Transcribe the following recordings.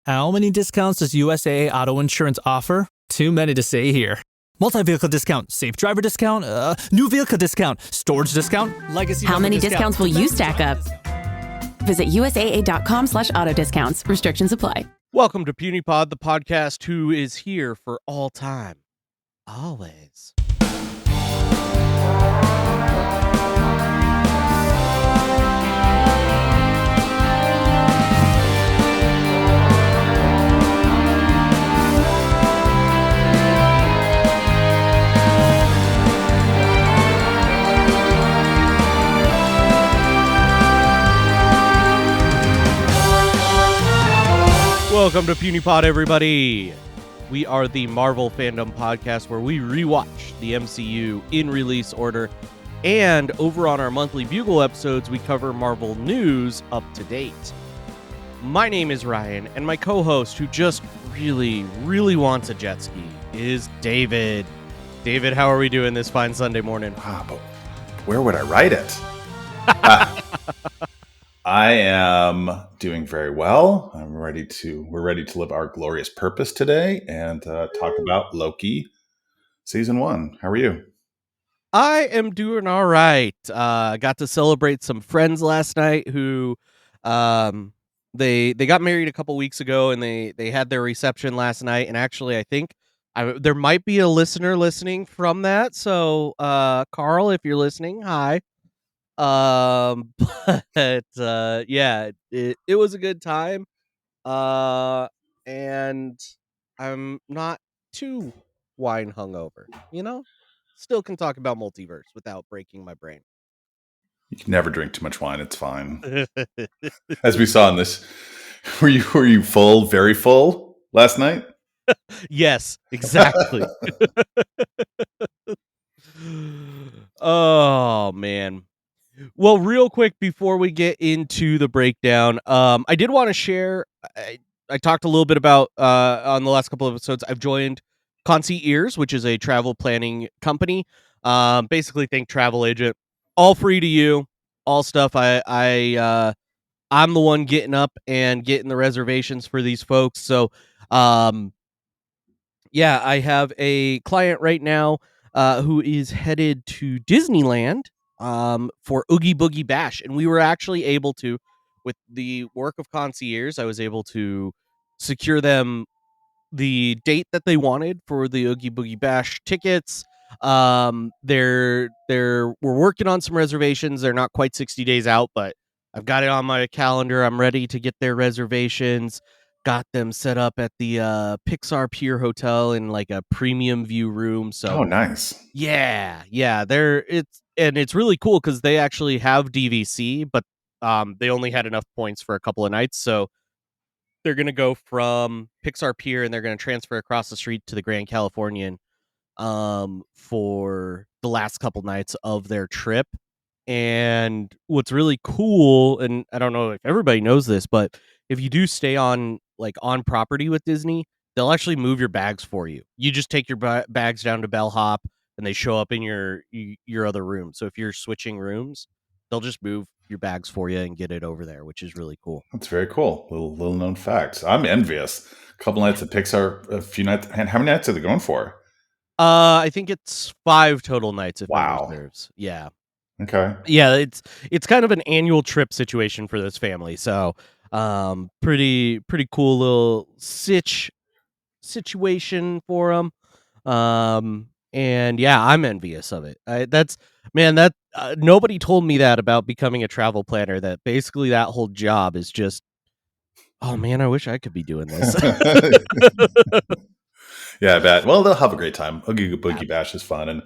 How many discounts does USAA Auto Insurance offer? Too many to say here. Multi-vehicle discount, safe driver discount, new vehicle discount, storage discount, legacy. How many discounts will you stack up? Visit USAA.com/auto discounts. Restrictions apply. Welcome to Puny Pod, the podcast who is here for all time. Always. Welcome to Puny Pod, everybody. We are the Marvel fandom podcast where we rewatch the MCU in release order. And over on our monthly Bugle episodes, we cover Marvel news up to date. My name is Ryan, and my co-host, who just really wants a jet ski, is David. David, how are we doing this fine Sunday morning? But where would I write it? I am doing very well. We're ready to live our glorious purpose today and talk about Loki season 1. How are you? I am doing all right. Got to celebrate some friends last night who they got married a couple weeks ago, and they had their reception last night. And actually, I think there might be a listener listening from that. So, Carl, if you're listening, hi. But yeah, it was a good time. And I'm not too wine hungover, you know? Still can talk about multiverse without breaking my brain. You can never drink too much wine. It's fine. As we saw in this, were you full, very full last night? Yes, exactly. Oh, man. Well, real quick before we get into the breakdown, I did want to share. I talked a little bit about on the last couple of episodes. I've joined Concierge, which is a travel planning company. Basically, think travel agent, all free to you, all stuff. I'm the one getting up and getting the reservations for these folks. So, yeah, I have a client right now who is headed to Disneyland for Oogie Boogie Bash, and we were actually able to, with the work of Concierge, I was able to secure them the date that they wanted for the Oogie Boogie Bash tickets. We're working on some reservations. They're not quite 60 days out, but I've got it on my calendar. I'm ready to get their reservations. Got them set up at the Pixar Pier Hotel in like a premium view room. So, oh, nice. Yeah. It's really cool because they actually have DVC, but they only had enough points for a couple of nights. So they're going to go from Pixar Pier and they're going to transfer across the street to the Grand Californian for the last couple nights of their trip. And what's really cool, and I don't know if everybody knows this, but if you do stay on property with Disney, they'll actually move your bags for you. You just take your bags down to bellhop and they show up in your other room. So if you're switching rooms, they'll just move your bags for you and get it over there, which is really cool. That's very cool. Little known facts. I'm envious. A couple nights at Pixar, a few nights. And how many nights are they going for? I think it's 5 total nights if wow. it reserves. Yeah. Okay. Yeah, it's kind of an annual trip situation for this family. So, pretty cool little situation for them. And yeah, I'm envious of it. Nobody told me that about becoming a travel planner, that basically that whole job is just, oh man, I wish I could be doing this. Yeah, I bet. Well, they'll have a great time. Oogie Boogie Bash is fun. And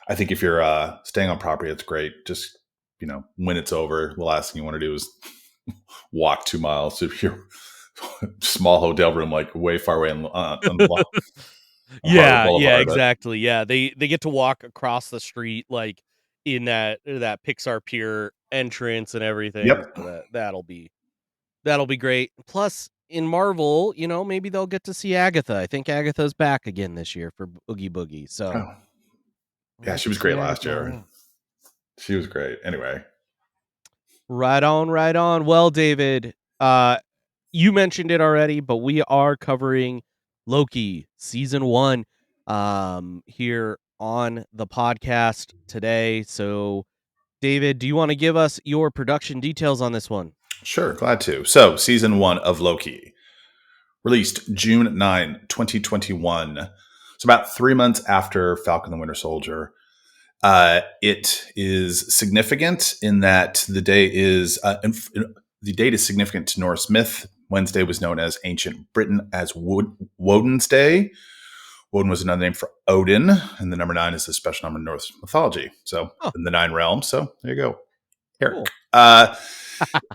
I think if you're staying on property, it's great. Just, when it's over, the last thing you want to do is walk 2 miles to your small hotel room, like way far away. Yeah, exactly. Yeah, they get to walk across the street, like in that Pixar Pier entrance and everything. Yep. So that'll be great. Plus, in Marvel, maybe they'll get to see Agatha. I think Agatha's back again this year for Oogie Boogie. So, yeah, she was great last year. She was great. Anyway, right on. Well, David, you mentioned it already, but we are covering Loki season 1 here on the podcast today. So, David, do you want to give us your production details on this one? Sure, glad to. So, season 1 of Loki, released June 9, 2021. So, about 3 months after Falcon the Winter Soldier. It is significant in that the date is significant to Norse myth. Wednesday was known as ancient Britain as Woden's Day. Woden was another name for Odin, and the number 9 is a special number in Norse mythology. So, in the 9 realms. So, there you go, Eric. Cool.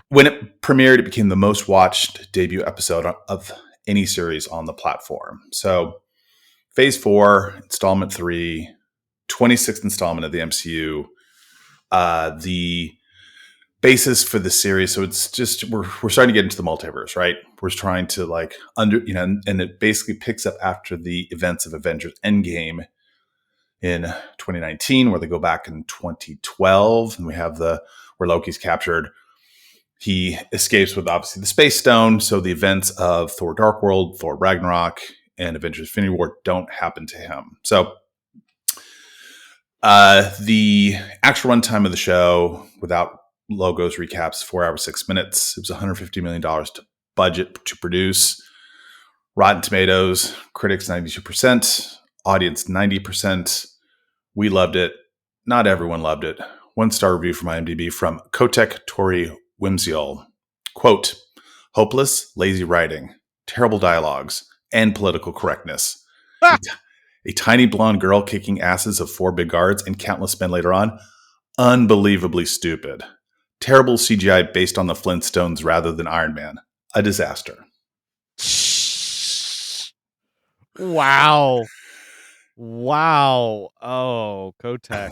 When it premiered, it became the most watched debut episode of any series on the platform. So, Phase 4, Installment 3, 26th installment of the MCU. The basis for the series, so it's just we're starting to get into the multiverse, right? We're trying to and it basically picks up after the events of Avengers Endgame in 2019, where they go back in 2012, and we have where Loki's captured. He escapes with obviously the Space Stone, so the events of Thor: Dark World, Thor: Ragnarok, and Avengers: Infinity War don't happen to him. So the actual runtime of the show, without logos, recaps, 4 hours, 6 minutes. It was $150 million to budget to produce. Rotten Tomatoes, critics 92%, audience 90%. We loved it. Not everyone loved it. 1-star review from IMDb from Kotek Tori Whimsial. Quote, hopeless, lazy writing, terrible dialogues, and political correctness. A tiny blonde girl kicking asses of 4 big guards and countless men later on. Unbelievably stupid. Terrible CGI based on the Flintstones rather than Iron Man. A disaster. Wow. Oh, Kotek.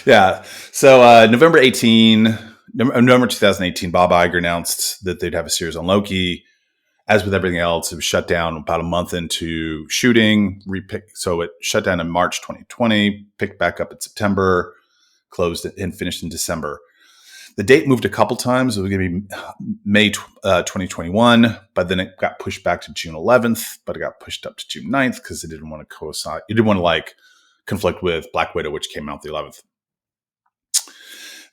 Yeah. So November 2018, Bob Iger announced that they'd have a series on Loki. As with everything else, it was shut down about a month into shooting. So it shut down in March 2020, picked back up in September, closed and finished in December. The date moved a couple times. It was going to be May 2021, but then it got pushed back to June 11th, but it got pushed up to June 9th because it didn't want to coincide. It didn't want to conflict with Black Widow, which came out the 11th.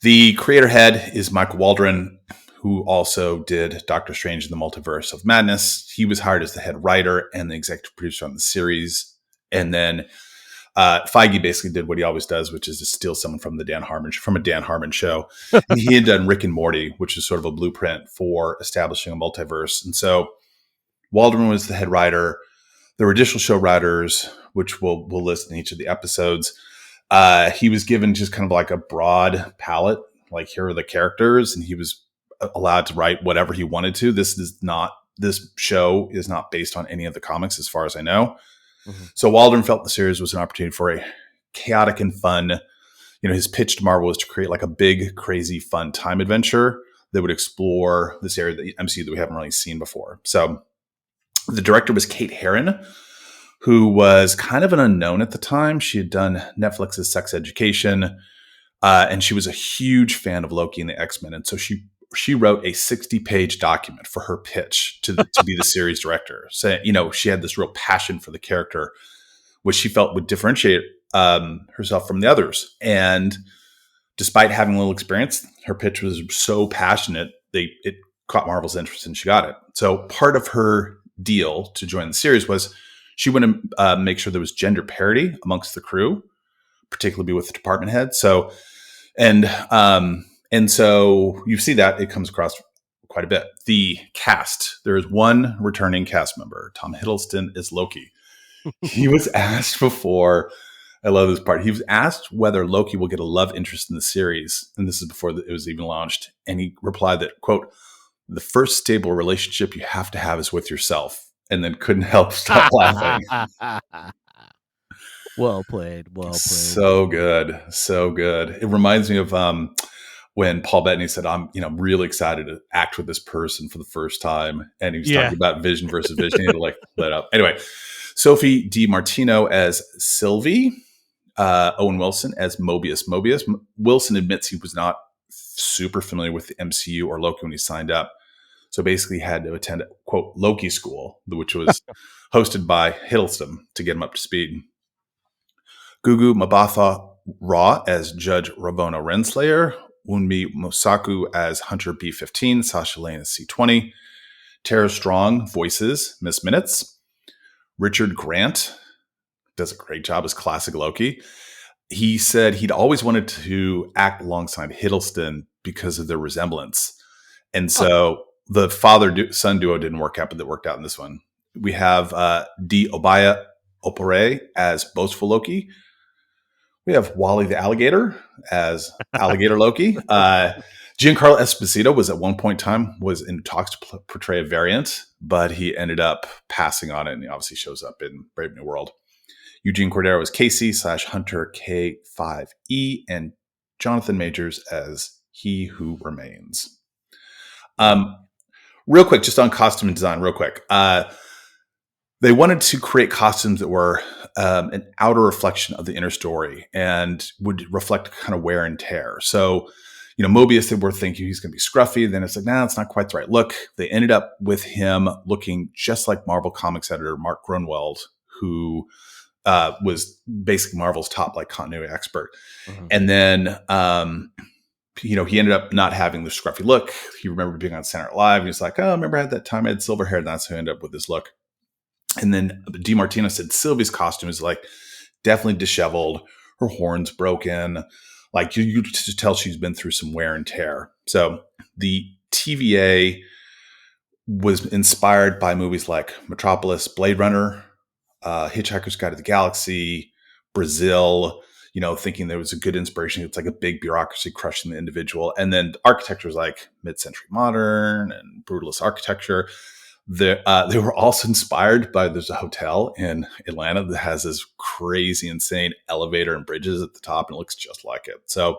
The creator head is Michael Waldron, who also did Doctor Strange in the Multiverse of Madness. He was hired as the head writer and the executive producer on the series. And then Feige basically did what he always does, which is to steal someone from a Dan Harmon show. And he had done Rick and Morty, which is sort of a blueprint for establishing a multiverse. And so Waldron was the head writer. There were additional show writers, which we'll list in each of the episodes. He was given just kind of like a broad palette, like here are the characters, and he was allowed to write whatever he wanted to. This show is not based on any of the comics as far as I know. Mm-hmm. So Waldron felt the series was an opportunity for a chaotic and fun, his pitch to Marvel was to create like a big, crazy, fun time adventure that would explore this area of the MCU that we haven't really seen before. So the director was Kate Herron, who was kind of an unknown at the time. She had done Netflix's Sex Education, and she was a huge fan of Loki and the X-Men. And so she wrote a 60-page document for her pitch to be the series director. So, she had this real passion for the character, which she felt would differentiate herself from the others. And despite having little experience, her pitch was so passionate, it caught Marvel's interest and she got it. So part of her deal to join the series was she wanted to make sure there was gender parity amongst the crew, particularly with the department head. So, and so you see that it comes across quite a bit. The cast, there is one returning cast member. Tom Hiddleston is Loki. He was asked before, I love this part, he was asked whether Loki will get a love interest in the series. And this is before it was even launched. And he replied that, quote, the first stable relationship you have to have is with yourself. And then couldn't help stop laughing. Well played. So good. It reminds me of when Paul Bettany said, I'm really excited to act with this person for the first time. And he was talking about vision versus vision. He had to let up. Anyway, Sophie DiMartino as Sylvie, Owen Wilson as Mobius. Wilson admits he was not super familiar with the MCU or Loki when he signed up. So basically, he had to attend quote Loki school, which was hosted by Hiddleston to get him up to speed. Gugu Mbatha Raw as Judge Ravonna Renslayer, Wunmi Mosaku as Hunter B-15, Sasha Lane as C-20, Tara Strong voices Miss Minutes, Richard Grant does a great job as classic Loki. He said he'd always wanted to act alongside Hiddleston because of their resemblance. And so the father-son duo didn't work out, but it worked out in this one. We have D. Obaya Opore as Boastful Loki. We have Wally the Alligator as Alligator Loki. Giancarlo Esposito was at one point in time was in talks to portray a variant, but he ended up passing on it, and he obviously shows up in Brave New World. Eugene Cordero as Casey / Hunter K5E, and Jonathan Majors as He Who Remains. Real quick, just on costume and design, real quick. They wanted to create costumes that were an outer reflection of the inner story and would reflect kind of wear and tear. So, Mobius, they were thinking he's going to be scruffy. Then it's like, nah, it's not quite the right look. They ended up with him looking just like Marvel Comics editor Mark Grunwald, who was basically Marvel's top continuity expert. Mm-hmm. And then, he ended up not having the scruffy look. He remembered being on Saturday Night Live. And he's like, oh, I remember I had that time I had silver hair. And that's how I ended up with this look. And then DiMartino said Sylvie's costume is definitely disheveled. Her horn's broken. You just tell she's been through some wear and tear. So the TVA was inspired by movies like Metropolis, Blade Runner, Hitchhiker's Guide to the Galaxy, Brazil, thinking there was a good inspiration. It's like a big bureaucracy crushing the individual. And then the architecture is like mid-century modern and brutalist architecture. They were also inspired by, there's a hotel in Atlanta that has this crazy, insane elevator and bridges at the top, and it looks just like it. So,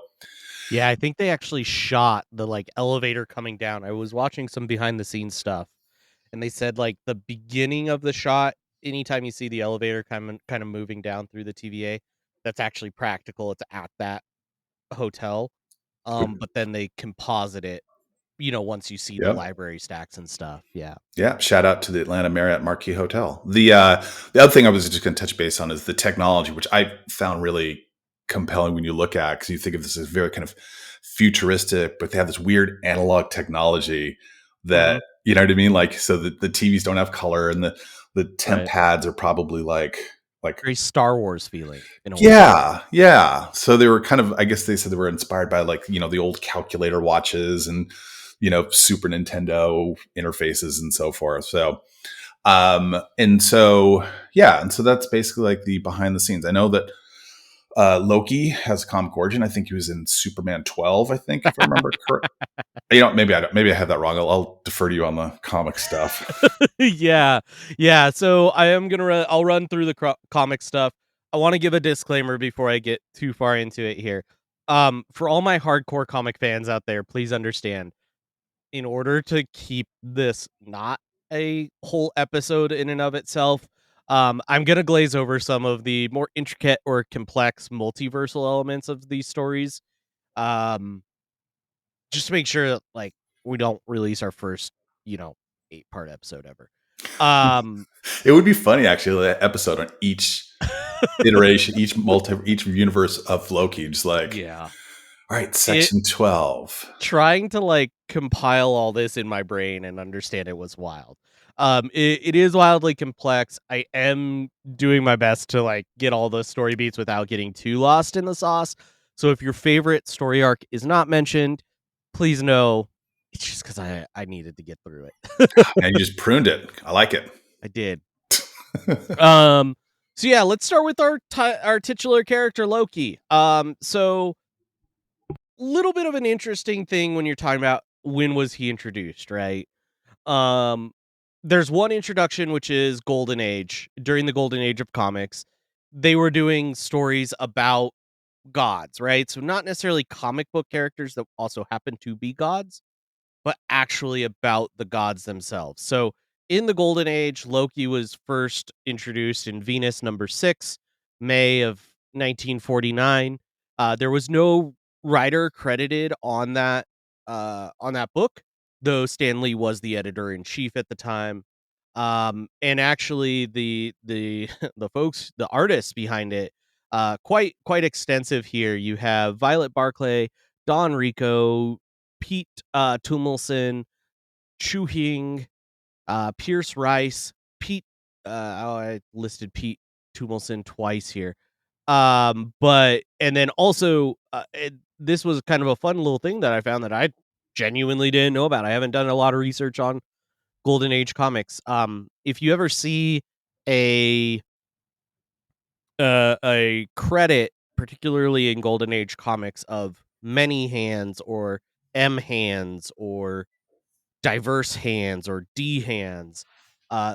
yeah, I think they actually shot the elevator coming down. I was watching some behind the scenes stuff, and they said the beginning of the shot, anytime you see the elevator kind of moving down through the TVA, that's actually practical. It's at that hotel, but then they composite it. Once you see the library stacks and stuff. Yeah. Shout out to the Atlanta Marriott Marquis Hotel. The other thing I was just going to touch base on is the technology, which I found really compelling when you look at, because you think of this as very kind of futuristic, but they have this weird analog technology that, you know what I mean? So that the TVs don't have color, and the temp pads are probably like very Star Wars feeling in a way. Yeah. So they were kind of, I guess they said they were inspired by the old calculator watches and Super Nintendo interfaces and so forth. So, and so that's basically the behind the scenes. I know that Loki has a comic origin. I think he was in Superman 12, I think, if I remember correct. Maybe I have that wrong. I'll defer to you on the comic stuff. Yeah. So I'll run through the comic stuff. I want to give a disclaimer before I get too far into it here. For all my hardcore comic fans out there, please understand, in order to keep this not a whole episode in and of itself, I'm going to glaze over some of the more intricate or complex multiversal elements of these stories. Just to make sure that we don't release our first, 8-part episode ever. It would be funny actually, an episode on each iteration, each universe of Loki, just all right, section 12. Trying to compile all this in my brain and understand it was wild. It is wildly complex. I am doing my best to get all the story beats without getting too lost in the sauce. So if your favorite story arc is not mentioned, please know it's just because I needed to get through it. And you just pruned it. I like it. I did. So yeah, let's start with our titular character Loki. So little bit of an interesting thing when you're talking about when was he introduced, right? There's one introduction, which is Golden Age. During the Golden Age of comics, they were doing stories about gods, right? So not necessarily comic book characters that also happen to be gods, but actually about the gods themselves. So in the Golden Age, Loki was first introduced in Venus #6, May of 1949. There was no writer credited on that book, though Stan Lee was the editor-in-chief at the time. And actually the the artists behind it, quite extensive here. You have Violet Barclay, Don Rico, Pete Tumilson, Chu Hing, Pierce Rice, Pete. I listed Pete Tumilson twice here. But and then also, this was kind of a fun little thing that I found that I genuinely didn't know about. I haven't done a lot of research on Golden Age comics. If you ever see a credit, particularly in Golden Age comics, of many hands or M hands or diverse hands or D hands,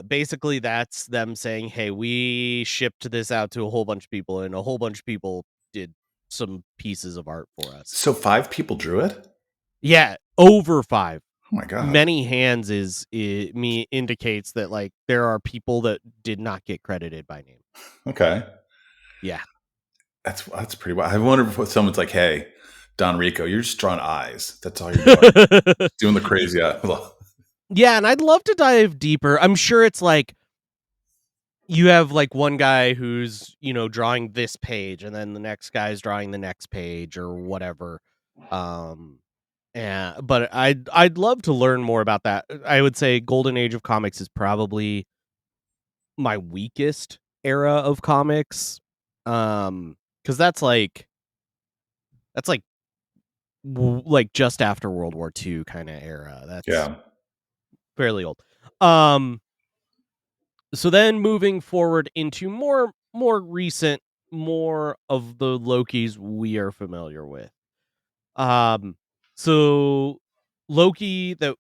basically that's them saying, hey, we shipped this out to a whole bunch of people, and a whole bunch of people did some pieces of art for us. So 5 people drew it? Yeah, over 5. Oh my god. Many hands indicates that like there are people that did not get credited by name. Okay. Yeah. That's pretty wild. I wonder if someone's like, hey, Don Rico, you're just drawing eyes. That's all you're doing. Doing the crazy eye. Yeah, and I'd love to dive deeper. I'm sure it's like you have like one guy who's, drawing this page, and then the next guy's drawing the next page or whatever. But I'd love to learn more about that. I would say Golden Age of comics is probably my weakest era of comics. Because that's like like just after World War II kind of era. That's fairly old. So then moving forward into more recent, more of the Lokis we are familiar with. So Loki that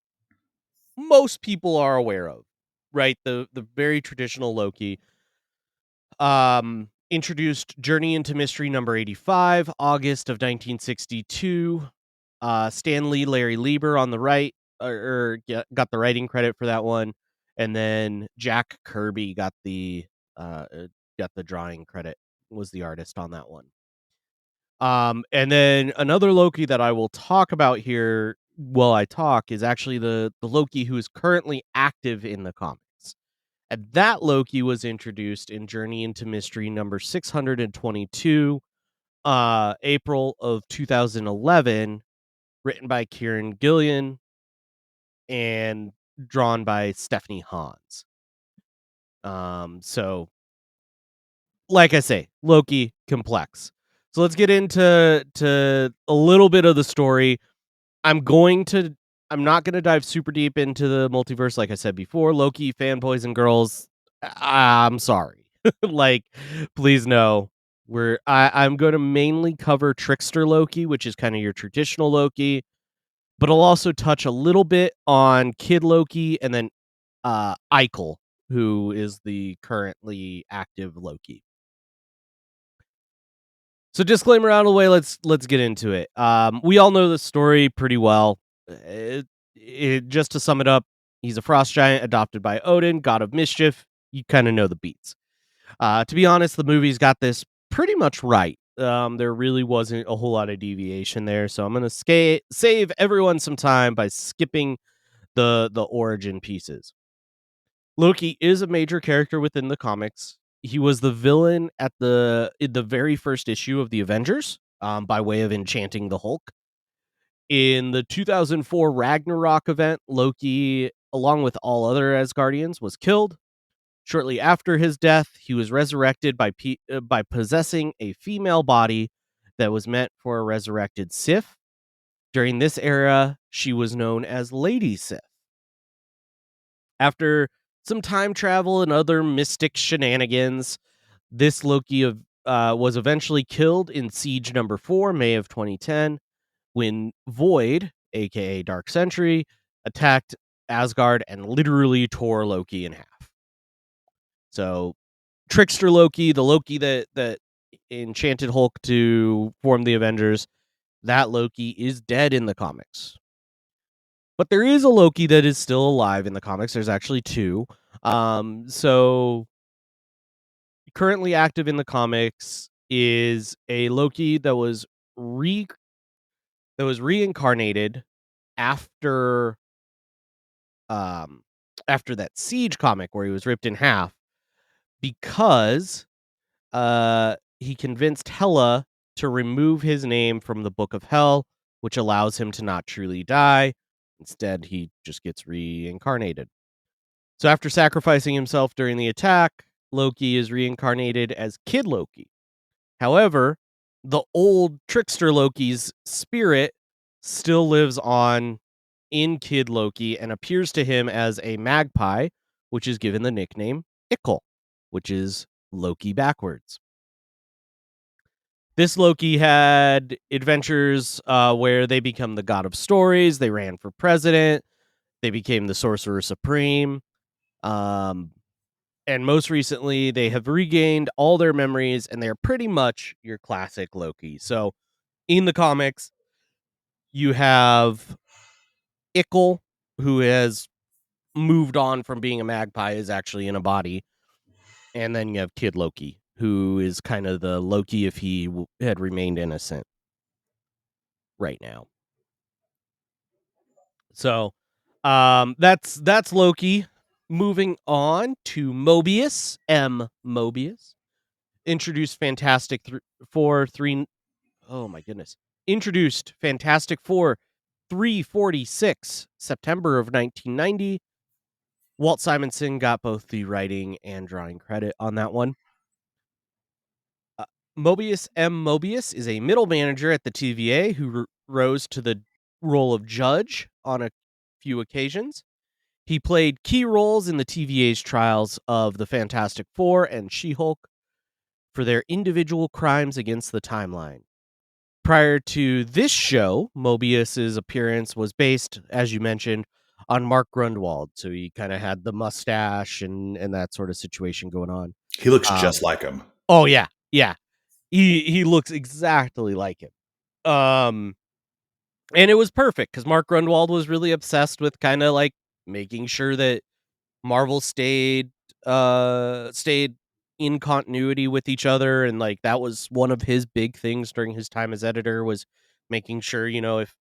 most people are aware of, right? The very traditional Loki. Introduced Journey into Mystery number 85, August of 1962. Stan Lee, Larry Lieber on the right, got the writing credit for that one, and then Jack Kirby got the drawing credit, was the artist on that one. And then another Loki that I will talk about here while I talk is actually the Loki who is currently active in the comics. And that Loki was introduced in Journey into Mystery number 622, April of 2011, written by Kieran Gillian and drawn by Stephanie Hans. So like I say, Loki complex. So let's get into a little bit of the story. I'm not going to dive super deep into the multiverse like I said before. Loki fanboys and girls, I'm sorry. Like, please know, I'm going to mainly cover Trickster Loki, which is kind of your traditional Loki, but I'll also touch a little bit on Kid Loki and then Eichel, who is the currently active Loki. So disclaimer out of the way, let's get into it. We all know the story pretty well. Just to sum it up, he's a frost giant adopted by Odin, God of Mischief. You kind of know the beats. To be honest, the movie's got this pretty much right. There really wasn't a whole lot of deviation there, so I'm going to save everyone some time by skipping the origin pieces. Loki is a major character within the comics. He was the villain in the very first issue of the Avengers, by way of enchanting the Hulk. In the 2004 Ragnarok event, Loki, along with all other Asgardians, was killed. Shortly after his death, he was resurrected by possessing a female body that was meant for a resurrected Sith. During this era, she was known as Lady Sith. After some time travel and other mystic shenanigans, this Loki was eventually killed in Siege number 4, May of 2010, when Void, aka Dark Sentry, attacked Asgard and literally tore Loki in half. So, Trickster Loki, the Loki that enchanted Hulk to form the Avengers, that Loki is dead in the comics. But there is a Loki that is still alive in the comics. There's actually 2. So currently active in the comics is a Loki that was reincarnated after after that Siege comic where he was ripped in half because he convinced Hela to remove his name from the Book of Hell, which allows him to not truly die. Instead, he just gets reincarnated. So after sacrificing himself during the attack, Loki is reincarnated as Kid Loki. However, the old trickster Loki's spirit still lives on in Kid Loki and appears to him as a magpie, which is given the nickname Ickle, which is Loki backwards. This Loki had adventures where they become the god of stories, they ran for president, they became the sorcerer supreme, and most recently they have regained all their memories and they're pretty much your classic Loki. So in the comics, you have Ickle, who has moved on from being a magpie, is actually in a body, and then you have Kid Loki, who is kind of the Loki if he had remained innocent right now. So, that's Loki. Moving on to Mobius, Mobius, introduced Fantastic Four 3. Oh my goodness! Introduced Fantastic Four 346 September of 1990. Walt Simonson got both the writing and drawing credit on that one. Mobius is a middle manager at the TVA who rose to the role of judge on a few occasions. He played key roles in the TVA's trials of the Fantastic Four and She-Hulk for their individual crimes against the timeline. Prior to this show, Mobius's appearance was based, as you mentioned, on Mark Grundwald. So he kind of had the mustache and that sort of situation going on. He looks just like him. Oh, yeah. Yeah. He looks exactly like him. And it was perfect because Mark Grundwald was really obsessed with kind of like making sure that Marvel stayed in continuity with each other, and like that was one of his big things during his time as editor, was making sure, if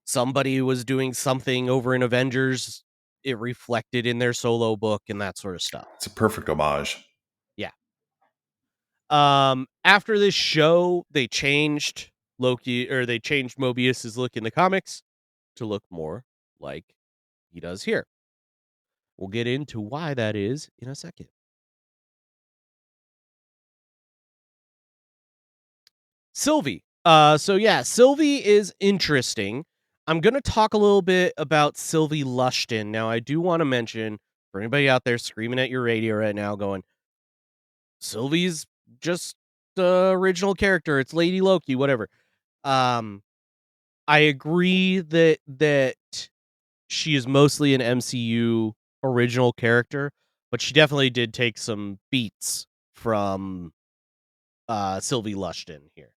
somebody was doing something over in Avengers, it reflected in their solo book and that sort of stuff. It's a perfect homage. Yeah. After this show, they changed Mobius's look in the comics to look more like he does here. We'll get into why that is in a second. Sylvie. Sylvie is interesting. I'm going to talk a little bit about Sylvie Lushton. Now, I do want to mention, for anybody out there screaming at your radio right now going, Sylvie's just the original character. It's Lady Loki, whatever. I agree that she is mostly an MCU original character, but she definitely did take some beats from Sylvie Lushton here.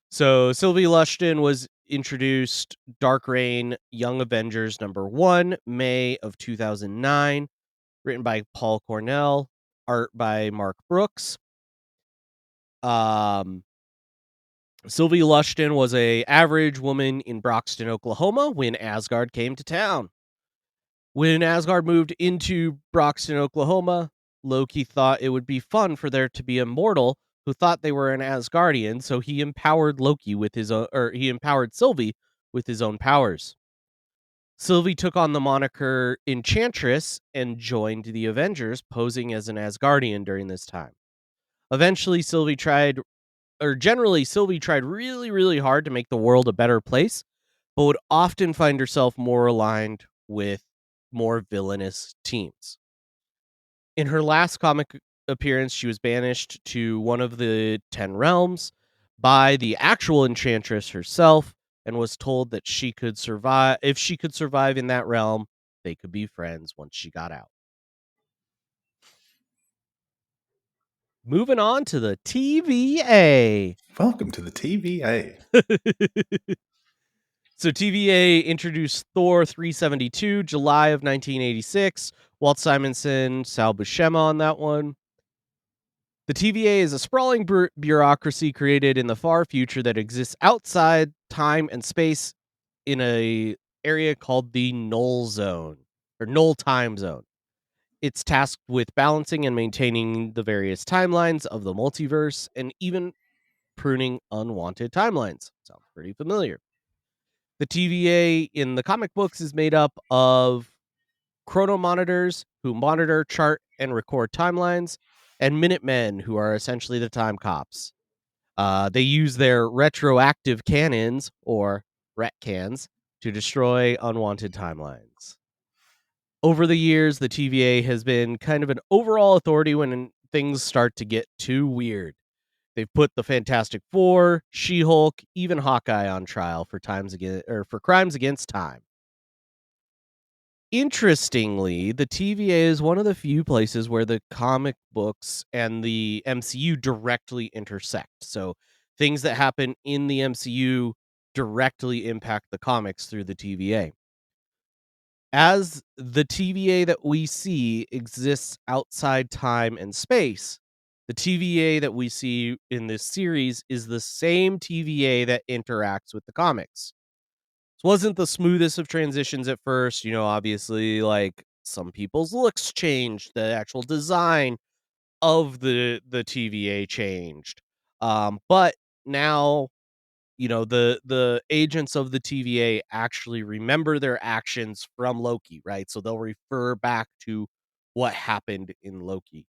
So Sylvie Lushton was introduced Dark Reign Young Avengers #1, May of 2009, written by Paul Cornell, art by Mark Brooks. Sylvie Lushton was a average woman in Broxton, Oklahoma when Asgard came to town. When Asgard moved into Broxton, Oklahoma, Loki thought it would be fun for there to be a mortal who thought they were an Asgardian, so he empowered Sylvie with his own powers. Sylvie took on the moniker Enchantress and joined the Avengers, posing as an Asgardian during this time. Eventually, Sylvie tried really, really hard to make the world a better place, but would often find herself more aligned with more villainous teams. In her last comic appearance, she was banished to one of the 10 realms by the actual Enchantress herself and was told that she could survive. If she could survive in that realm, they could be friends once she got out. Moving on to the TVA. Welcome to the TVA. So TVA introduced Thor 372, July of 1986. Walt Simonson, Sal Buscema on that one. The TVA is a sprawling bureaucracy created in the far future that exists outside time and space in a area called the Null Zone. or null time zone. It's tasked with balancing and maintaining the various timelines of the multiverse and even pruning unwanted timelines. Sounds pretty familiar. The TVA in the comic books is made up of chronomonitors who monitor, chart, and record timelines, and Minutemen who are essentially the time cops. They use their retroactive cannons, or retcans, to destroy unwanted timelines. Over the years, the TVA has been kind of an overall authority when things start to get too weird. They've put the Fantastic Four, She-Hulk, even Hawkeye on trial for crimes against time. Interestingly, the TVA is one of the few places where the comic books and the MCU directly intersect. So things that happen in the MCU directly impact the comics through the TVA. As the TVA that we see exists outside time and space, the TVA that we see in this series is the same TVA that interacts with the comics. This wasn't the smoothest of transitions at first, obviously, like, some people's looks changed, the actual design of the TVA changed. But now, the agents of the TVA actually remember their actions from Loki, right? So they'll refer back to what happened in Loki.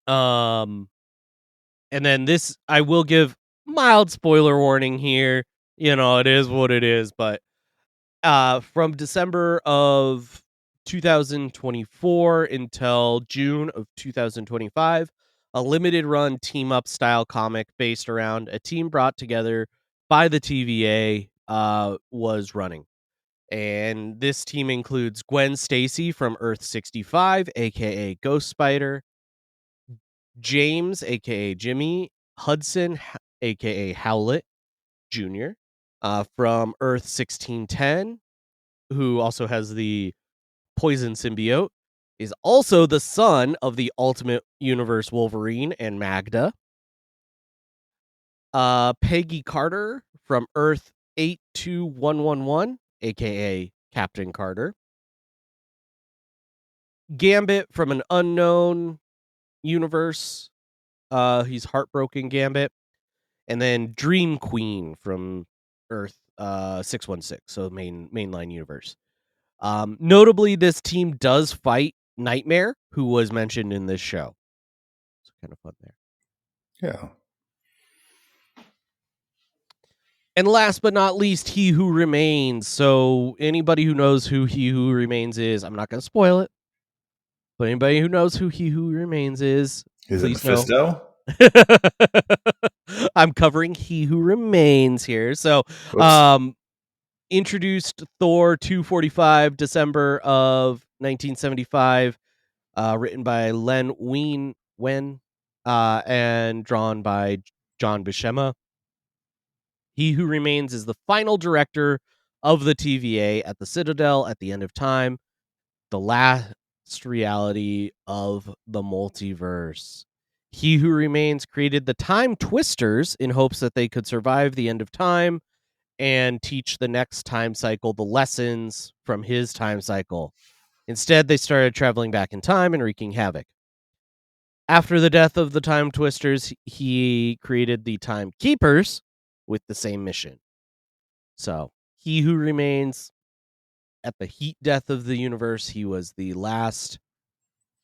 And then this, I will give mild spoiler warning here. It is what it is, but from December of 2024 until June of 2025, a limited run team up style comic based around a team brought together by the TVA was running. And this team includes Gwen Stacy from Earth 65, aka Ghost Spider, James, aka Jimmy, Hudson, aka Howlett Jr., from Earth 1610, who also has the poison symbiote, is also the son of the Ultimate Universe Wolverine and Magda. Peggy Carter from Earth 82111, aka Captain Carter. Gambit from an unknown universe. He's Heartbroken Gambit. And then Dream Queen from Earth 616, so mainline universe. Notably, this team does fight Nightmare, who was mentioned in this show. It's kind of fun there. Yeah. And last but not least, He Who Remains. So anybody who knows who He Who Remains is, I'm not going to spoil it, but anybody who knows who He Who Remains is it please know. Mephisto? I'm covering He Who Remains here. So, introduced Thor 245, December of 1975, written by Len Wein, and drawn by John Buscema. He Who Remains is the final director of the TVA at the Citadel at the end of time, the last reality of the multiverse. He Who Remains created the Time Twisters in hopes that they could survive the end of time and teach the next time cycle the lessons from his time cycle. Instead, they started traveling back in time and wreaking havoc. After the death of the Time Twisters, he created the Time Keepers with the same mission. So, He Who Remains, at the heat death of the universe, he was the last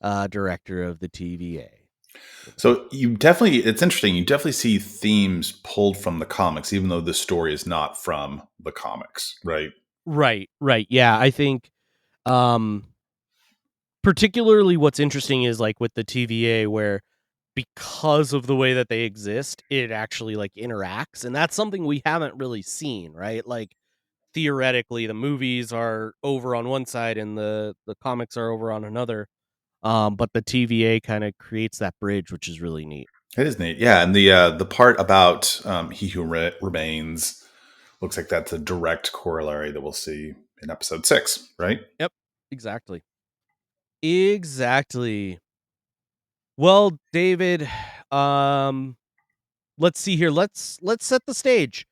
director of the TVA. So it's interesting. You definitely see themes pulled from the comics, even though the story is not from the comics, right? Right. Yeah, I think particularly what's interesting is like with the TVA, where because of the way that they exist, it actually like interacts, and that's something we haven't really seen, right? Like theoretically, the movies are over on one side and the comics are over on another. But the TVA kind of creates that bridge, which is really neat. It is neat, yeah. And the part about He Who Remains looks like that's a direct corollary that we'll see in episode 6, right? Yep, exactly. Well, David, let's see here. Let's set the stage.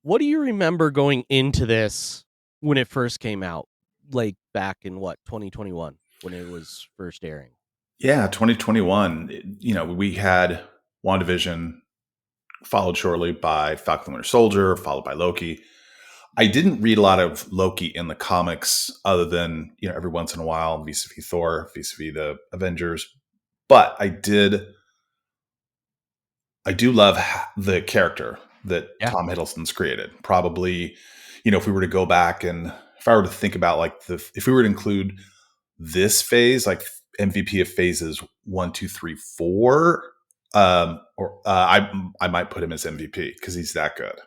What do you remember going into this when it first came out? like back in 2021 when it was first airing. Yeah, 2021. We had WandaVision, followed shortly by Falcon and Winter Soldier, followed by Loki. I didn't read a lot of Loki in the comics other than, every once in a while, vis-a-vis Thor, vis-a-vis the Avengers. But I do love the character that Yeah. Tom Hiddleston's created. Probably, if we were to go back and if I were to think about if we were to include this phase, like MVP of phases 1, 2, 3, 4, I might put him as MVP because he's that good.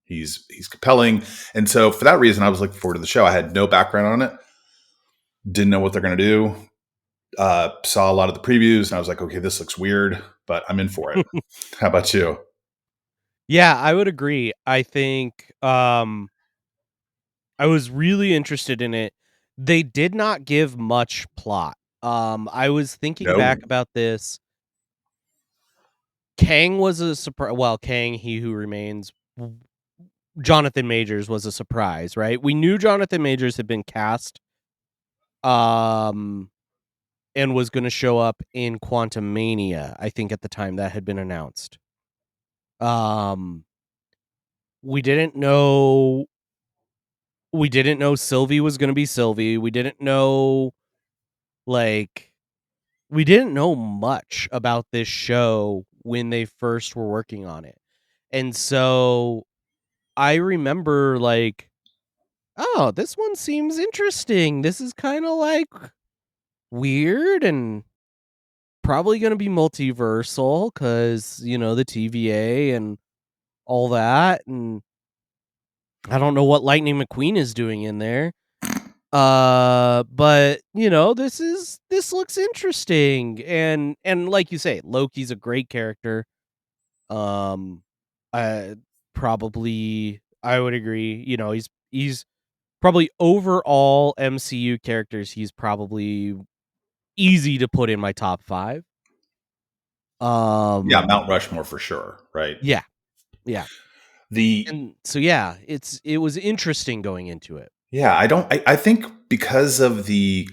He's compelling. And so for that reason, I was looking forward to the show. I had no background on it. Didn't know what they're going to do. Saw a lot of the previews and I was like, okay, this looks weird, but I'm in for it. How about you? Yeah, I would agree. I think I was really interested in it. They did not give much plot. I was thinking No. back about this. Kang was a surprise. Well, Kang, He Who Remains, Jonathan Majors was a surprise, right? We knew Jonathan Majors had been cast, and was going to show up in Quantum Mania. I think at the time that had been announced. We didn't know. We didn't know Sylvie was going to be Sylvie. We didn't know, like, we didn't know much about this show when they first were working on it. And so I remember, like, oh, this one seems interesting. This is kind of like weird and probably going to be multiversal because, the TVA and all that. And I don't know what Lightning McQueen is doing in there. But this looks interesting. And like you say, Loki's a great character. I I would agree. He's probably overall MCU characters. He's probably easy to put in my top 5. Yeah, Mount Rushmore for sure, right? Yeah. Yeah. The And so it was interesting going into it. Yeah, I think because of the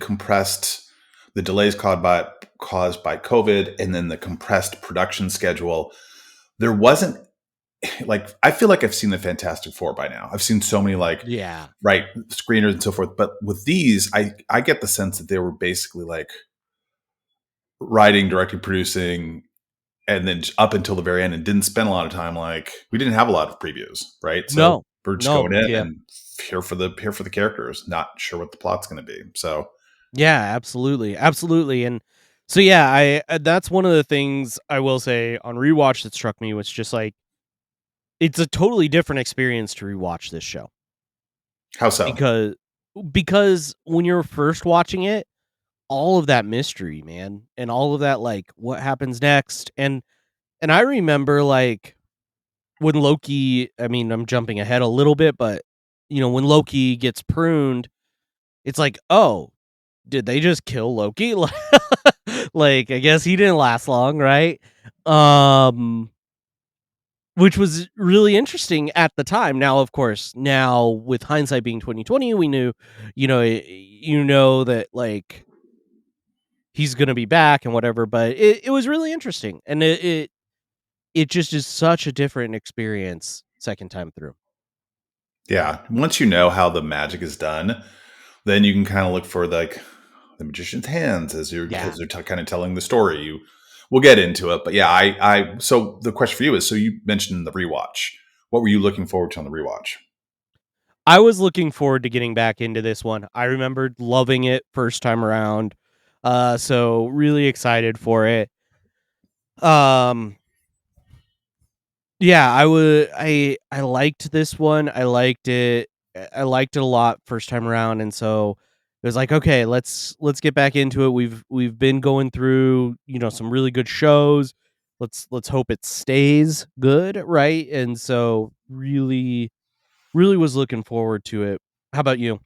delays caused by COVID and then the compressed production schedule, there wasn't I feel like I've seen the Fantastic Four by now. I've seen so many Yeah. right screeners and so forth. But with these, I get the sense that they were basically writing, directing, producing, and then up until the very end, and didn't spend a lot of time. We didn't have a lot of previews, right? So we're just going in and here for the characters, not sure what the plot's going to be. So yeah, absolutely, and so I that's one of the things I will say on rewatch that struck me was just it's a totally different experience to rewatch this show. How so? Because when you're first watching it, all of that mystery, man, and all of that what happens next, and I remember when Loki. I mean, I'm jumping ahead a little bit, but when Loki gets pruned, it's oh, did they just kill Loki? I guess he didn't last long, right? Which was really interesting at the time. Now, of course, with hindsight being 2020, we knew, that he's gonna be back and whatever. But it was really interesting, and it just is such a different experience second time through. Yeah, once you know how the magic is done, then you can kind of look for the magician's hands as because they're kind of telling the story. We'll get into it, but yeah, so the question for you is: so you mentioned the rewatch. What were you looking forward to on the rewatch? I was looking forward to getting back into this one. I remembered loving it first time around, so really excited for it. Yeah, I liked this one. I liked it. I liked it a lot first time around, and so it was okay, let's get back into it. We've been going through, some really good shows. Let's hope it stays good, right? And so really was looking forward to it. How about you?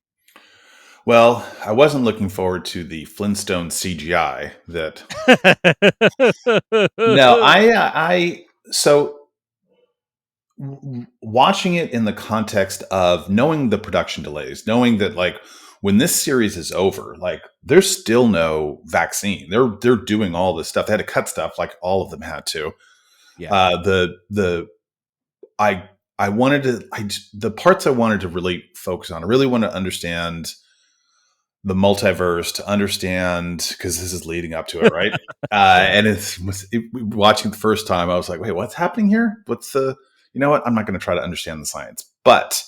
Well, I wasn't looking forward to the Flintstone CGI that. No, so watching it in the context of knowing the production delays, knowing that when this series is over, like there's still no vaccine. They're doing all this stuff. They had to cut stuff, like all of them had to. Yeah. I wanted to the parts I wanted to really focus on. I really want to understand the multiverse, to understand, because this is leading up to it, right? And watching the first time, I was like, wait, what's happening here? What's the, you know what? I'm not going to try to understand the science. But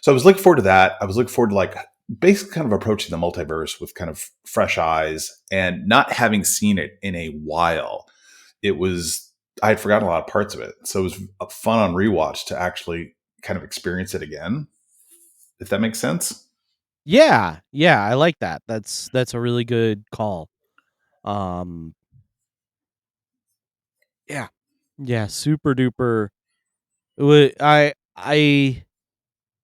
so I was looking forward to that. I was looking forward to like basically kind of approaching the multiverse with kind of fresh eyes, and not having seen it in a while. I had forgotten a lot of parts of it. So it was fun on rewatch to actually kind of experience it again, if that makes sense. Yeah, I like that. That's a really good call. Yeah, super duper. I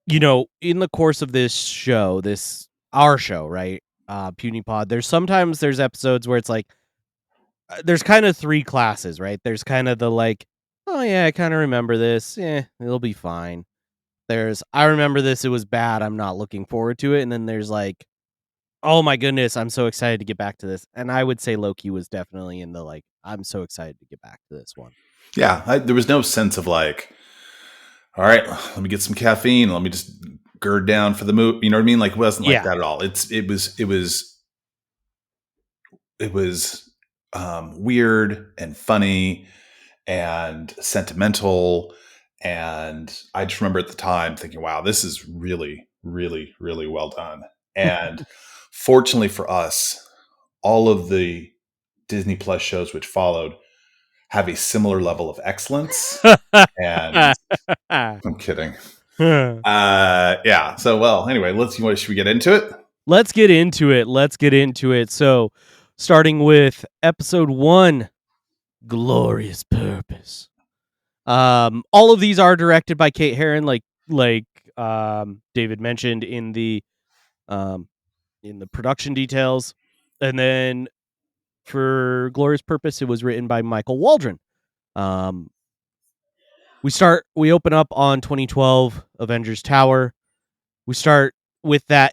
in the course of this show, our show, right? Puny Pod. There's episodes where it's like there's kind of three classes, right? There's kind of the like, oh yeah, I kind of remember this. It'll be fine. There's, I remember this, it was bad, I'm not looking forward to it. And then there's like, oh my goodness, I'm so excited to get back to this. And I would say Loki was definitely in the like, I'm so excited to get back to this one. Yeah, there was no sense of like, all right, let me get some caffeine. Let me just gird down for the move. You know what I mean? Like, it wasn't like that at all. It was weird and funny and sentimental. And I just remember at the time thinking, wow, this is really, really, really well done. And fortunately for us, all of the Disney Plus shows which followed have a similar level of excellence. And I'm kidding. Yeah. So, well, anyway, should we get into it? Let's get into it. So, starting with episode 1, Glorious Purpose. All of these are directed by Kate Herron, like David mentioned in the production details. And then for Glorious Purpose, it was written by Michael Waldron. We open up on 2012 Avengers Tower. We start with that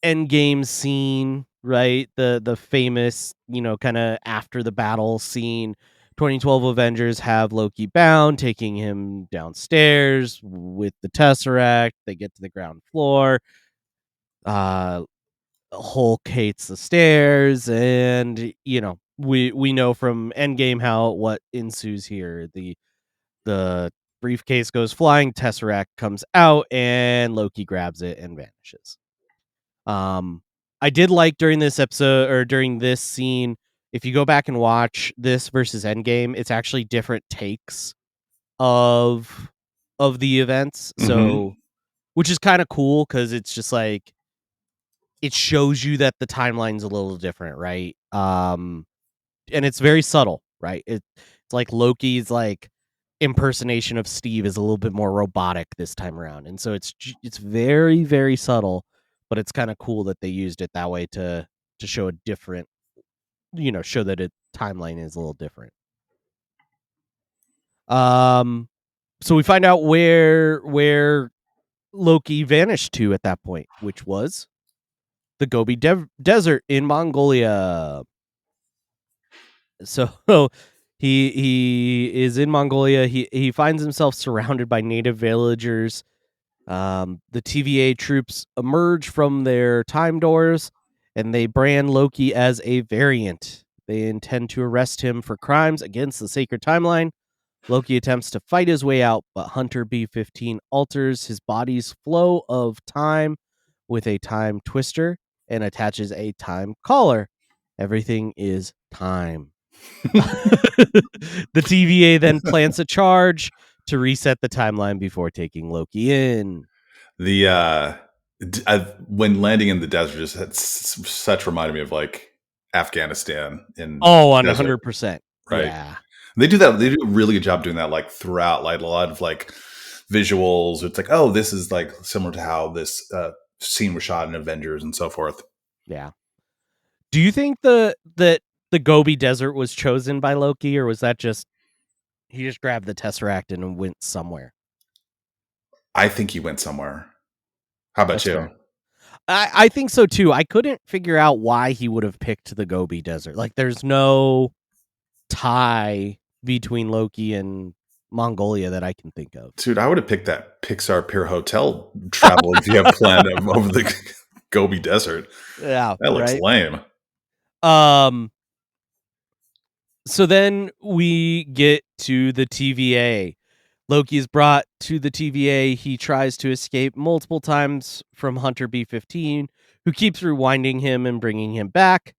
Endgame scene, right? The famous, kind of after the battle scene. 2012 Avengers have Loki bound, taking him downstairs with the Tesseract. They get to the ground floor. Hulk hates the stairs, and we know from Endgame what ensues here. The briefcase goes flying, Tesseract comes out, and Loki grabs it and vanishes. I did like during this episode, or during this scene, if you go back and watch this versus Endgame, it's actually different takes of the events. So, which is kind of cool because it's just like it shows you that the timeline's a little different, right? And it's very subtle, right? It's like Loki's like impersonation of Steve is a little bit more robotic this time around, and so it's very, very subtle, but it's kind of cool that they used it that way to show a different, show that a timeline is a little different. So we find out where Loki vanished to at that point, which was the Gobi Desert in Mongolia. So he is in Mongolia. He finds himself surrounded by native villagers. The TVA troops emerge from their time doors, and they brand Loki as a variant. They intend to arrest him for crimes against the sacred timeline. Loki attempts to fight his way out, but Hunter B-15 alters his body's flow of time with a time twister and attaches a time collar. Everything is time. The TVA then plants a charge to reset the timeline before taking Loki in. When landing in the desert, such reminded me of like Afghanistan in 100%, right? Yeah, they do that. They do a really good job doing that, like throughout, like a lot of like visuals. It's like, oh, this is like similar to how this scene was shot in Avengers and so forth. Yeah. Do you think that the Gobi Desert was chosen by Loki, or was that just he just grabbed the Tesseract and went somewhere? I think he went somewhere. How about you? Fair. I think so too. I couldn't figure out why he would have picked the Gobi Desert. Like, there's no tie between Loki and Mongolia that I can think of. Dude, I would have picked that Pixar Pier Hotel travel if you have planned over the Gobi Desert. Yeah, That looks right. lame. So then we get to the TVA. Loki is brought to the TVA. He tries to escape multiple times from Hunter B-15, who keeps rewinding him and bringing him back.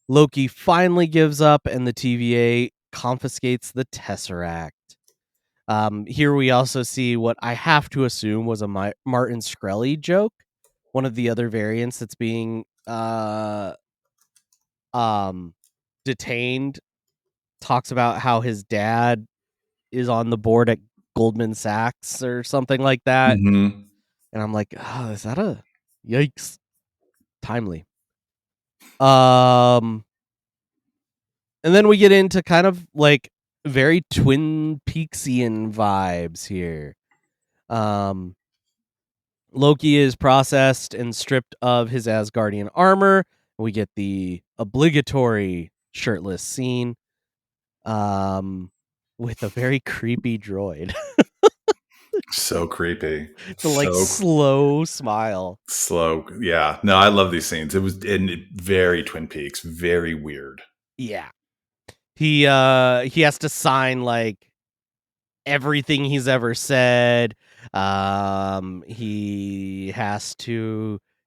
Loki finally gives up, and the TVA confiscates the Tesseract. Here we also see what I have to assume was a Martin Shkreli joke. One of the other variants that's being detained talks about how his dad is on the board at Goldman Sachs or something like that. Mm-hmm. And I'm like, oh, is that a yikes? Timely. And then we get into kind of like very Twin Peaksian vibes here. Loki is processed and stripped of his Asgardian armor. We get the obligatory shirtless scene with a very creepy droid. So creepy. The like slow smile. Slow. Yeah. No, I love these scenes. It was very Twin Peaks, very weird. Yeah. He has to sign like everything he's ever said.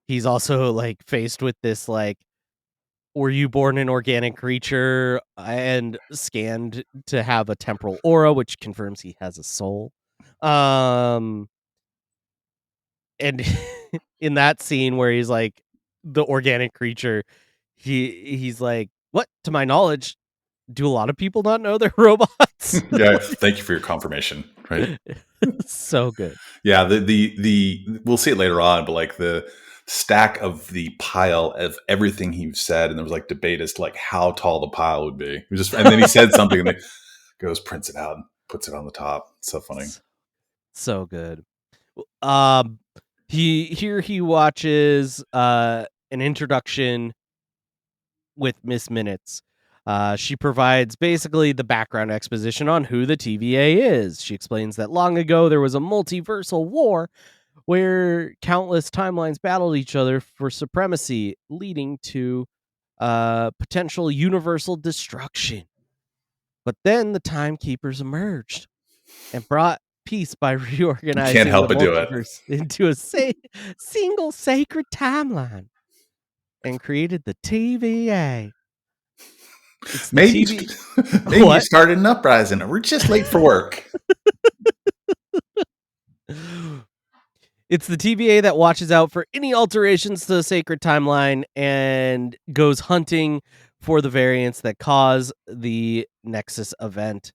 He's also like faced with this like, were you born an organic creature and scanned to have a temporal aura, which confirms he has a soul. And in that scene where he's like the organic creature, he's like, what? To my knowledge, do a lot of people not know they're robots? Yeah. Thank you for your confirmation. Right. So good. Yeah. The we'll see it later on, but like the stack of the pile of everything he said, and there was like debate as to like how tall the pile would be. And then he said something, and he goes, prints it out, and puts it on the top. It's so funny. So good. He watches an introduction with Miss Minutes. She provides basically the background exposition on who the TVA is. She explains that long ago there was a multiversal war where countless timelines battled each other for supremacy, leading to potential universal destruction. But then the Timekeepers emerged and brought peace by reorganizing Can't help the but do it. multiverse into a single sacred timeline and created the TVA. Maybe you started an uprising. We're just late for work. It's the TVA that watches out for any alterations to the sacred timeline and goes hunting for the variants that cause the Nexus event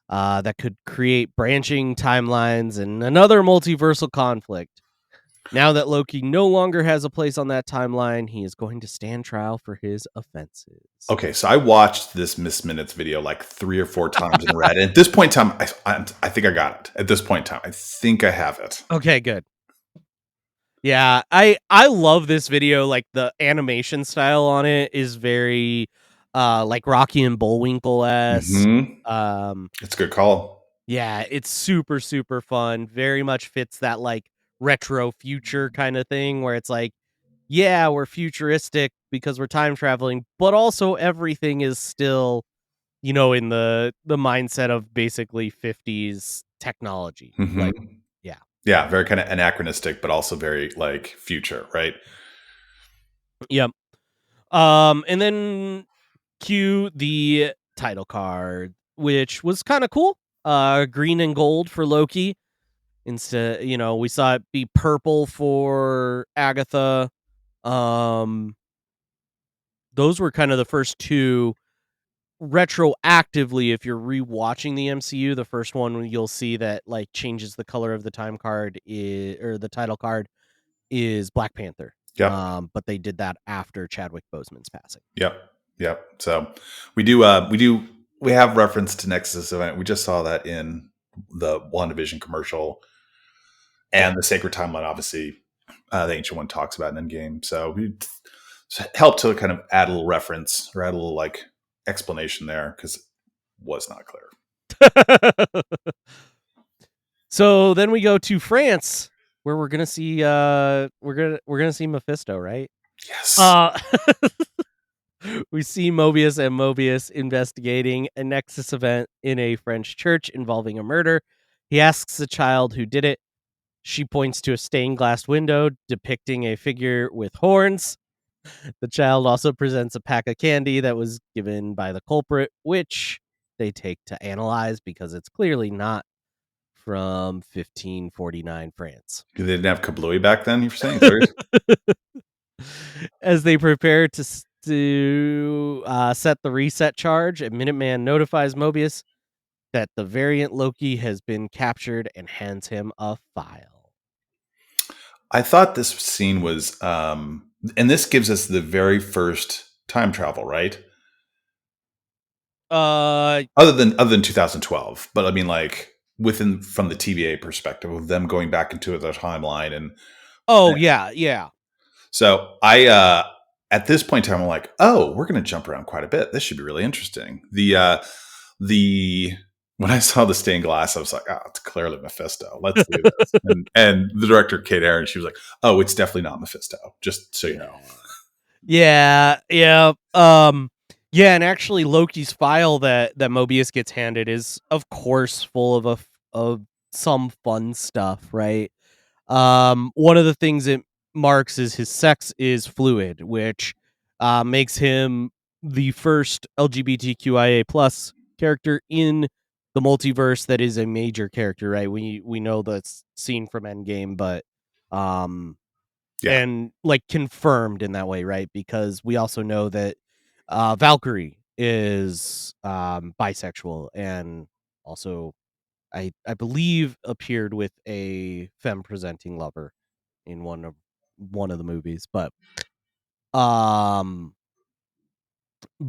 that could create branching timelines and another multiversal conflict. Now that Loki no longer has a place on that timeline, he is going to stand trial for his offenses. Okay, so I watched this Miss Minutes video like 3 or 4 times in red. And at this point in time, I think I got it. At this point in time, I think I have it. Okay, good. Yeah, I love this video. Like the animation style on it is very like Rocky and Bullwinkle-esque. Mm-hmm. It's a good call. Yeah, it's super, super fun. Very much fits that like retro future kind of thing where it's like, yeah, we're futuristic because we're time traveling, but also everything is still, you know, in the mindset of basically 50s technology. Mm-hmm. Like, yeah, very kind of anachronistic, but also very like future, right? Yep. And then cue the title card, which was kind of cool. Green and gold for Loki. Instead, you know, we saw it be purple for Agatha. Those were kind of the first two retroactively. If you're rewatching the MCU, the first one you'll see that like changes the color of the time card or the title card is Black Panther. Yep. But they did that after Chadwick Boseman's passing. Yep. So we have reference to Nexus event. We just saw that in the WandaVision commercial and the Sacred Timeline, obviously. the Ancient One talks about in Endgame. So we helped to kind of add a little reference or add a little like explanation there because it was not clear. So then we go to France, where we're gonna see see Mephisto, right? Yes. We see Mobius investigating a Nexus event in a French church involving a murder. He asks the child who did it. She points to a stained glass window depicting a figure with horns. The child also presents a pack of candy that was given by the culprit, which they take to analyze because it's clearly not from 1549 France. They didn't have kablooey back then, you're saying? Sorry? As they prepare to set the reset charge, a Minuteman notifies Mobius that the variant Loki has been captured and hands him a file. I thought this scene was, and this gives us the very first time travel, right? Other than 2012, but I mean, like from the TVA perspective of them going back into the timeline and. Oh yeah. So I at this point in time, I'm like, oh, we're going to jump around quite a bit. This should be really interesting. The when I saw the stained glass, I was like, oh, it's clearly Mephisto. Let's do this. and the director, Kate Aaron, she was like, oh, it's definitely not Mephisto. Just so you know. Yeah. And actually, Loki's file that Mobius gets handed is, of course, full of some fun stuff, right? One of the things it marks is his sex is fluid, which makes him the first LGBTQIA plus character in the multiverse that is a major character, right? We know the scene from Endgame, but and like confirmed in that way, right? Because we also know that Valkyrie is bisexual and also I believe appeared with a femme presenting lover in one of the movies, but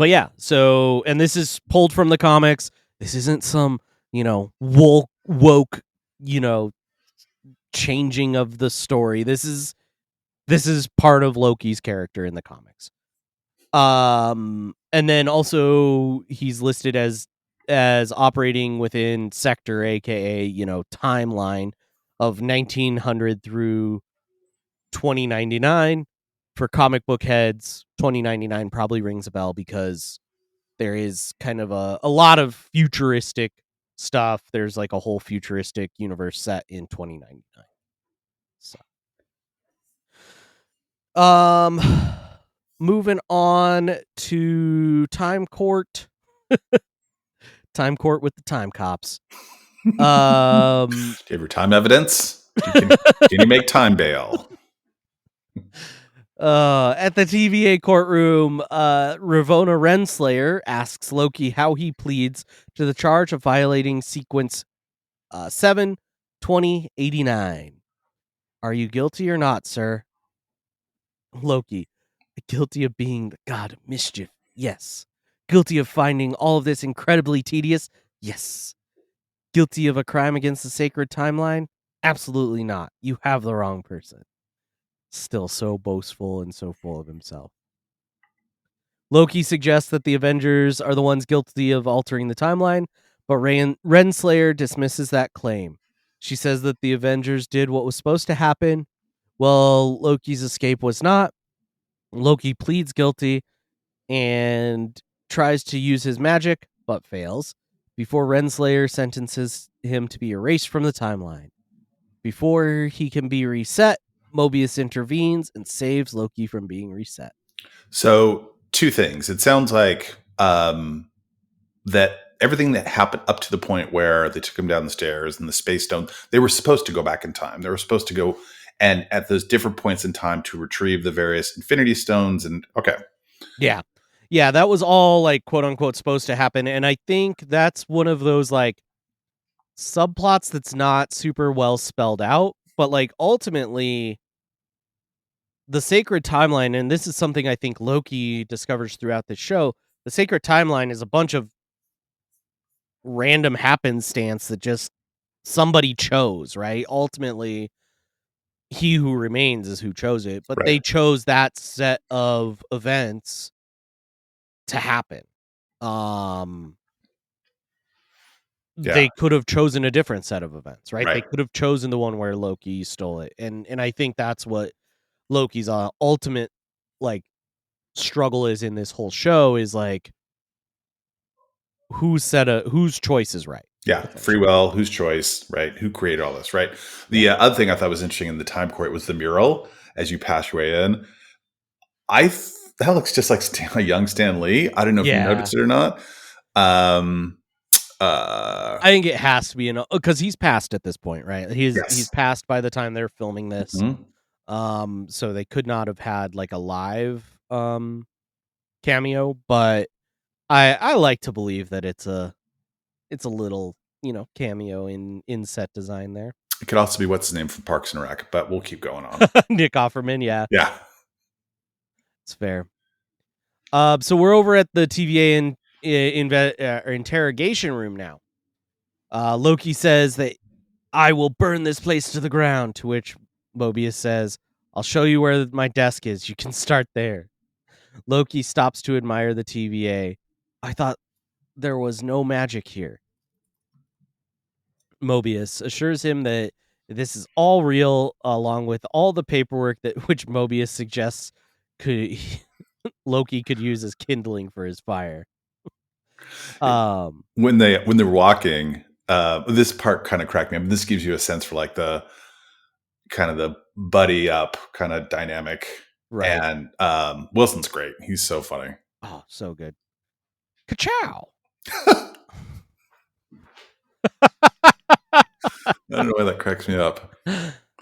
yeah, so and this is pulled from the comics. This isn't some, woke, changing of the story. This is part of Loki's character in the comics. And then also he's listed as operating within sector, aka timeline of 1900 through 2099. For comic book heads, 2099 probably rings a bell because there is kind of a lot of futuristic stuff. There's like a whole futuristic universe set in 2099. So moving on to Time Court. Time Court with the Time Cops. Do you have your time evidence? Can you make time bail? At the TVA courtroom, Ravonna Renslayer asks Loki how he pleads to the charge of violating sequence 7/2089. Are you guilty or not, sir? Loki, guilty of being the God of Mischief. Yes. Guilty of finding all of this incredibly tedious. Yes. Guilty of a crime against the sacred timeline? Absolutely not. You have the wrong person. Still so boastful and so full of himself. Loki suggests that the Avengers are the ones guilty of altering the timeline, but Renslayer dismisses that claim. She says that the Avengers did what was supposed to happen. Well, Loki's escape was not. Loki pleads guilty and tries to use his magic, but fails, before Renslayer sentences him to be erased from the timeline. Before he can be reset, Mobius intervenes and saves Loki from being reset. So, two things. It sounds like that everything that happened up to the point where they took him down the stairs and the space stone, they were supposed to go back in time. They were supposed to go and at those different points in time to retrieve the various Infinity Stones. And okay. Yeah, that was all like quote unquote supposed to happen. And I think that's one of those like subplots that's not super well spelled out, but like ultimately the sacred timeline, and this is something I think Loki discovers throughout the show, the sacred timeline is a bunch of random happenstance that just somebody chose, right? Ultimately, He Who Remains is who chose it, but Right. they chose that set of events to happen. They could have chosen a different set of events, right? They Right. could have chosen the one where Loki stole it, and I think that's what Loki's ultimate like struggle is in this whole show is like whose choice is right. Yeah, free will, whose choice, right? Who created all this, right? The other thing I thought was interesting in the time court was the mural as you pass your way in. That looks just like a young Stan Lee. I don't know if you noticed it or not. I think it has to be because he's passed at this point, right? He's passed by the time they're filming this. Mm-hmm. So they could not have had like a live cameo, but I like to believe that it's a little, cameo in set design there. It could also be what's his name from Parks and Rec, but we'll keep going on. Nick Offerman, yeah. Yeah. It's fair. So we're over at the TVA interrogation room now. Loki says that I will burn this place to the ground, to which Mobius says, I'll show you where my desk is. You can start there. Loki stops to admire the TVA. I thought there was no magic here. Mobius assures him that this is all real, along with all the paperwork that which Mobius suggests Loki could use as kindling for his fire. When they're walking, this part kind of cracked me up. This gives you a sense for like the kind of the buddy up kind of dynamic. Right. And Wilson's great. He's so funny. Oh, so good. Ka-chow. I don't know why that cracks me up.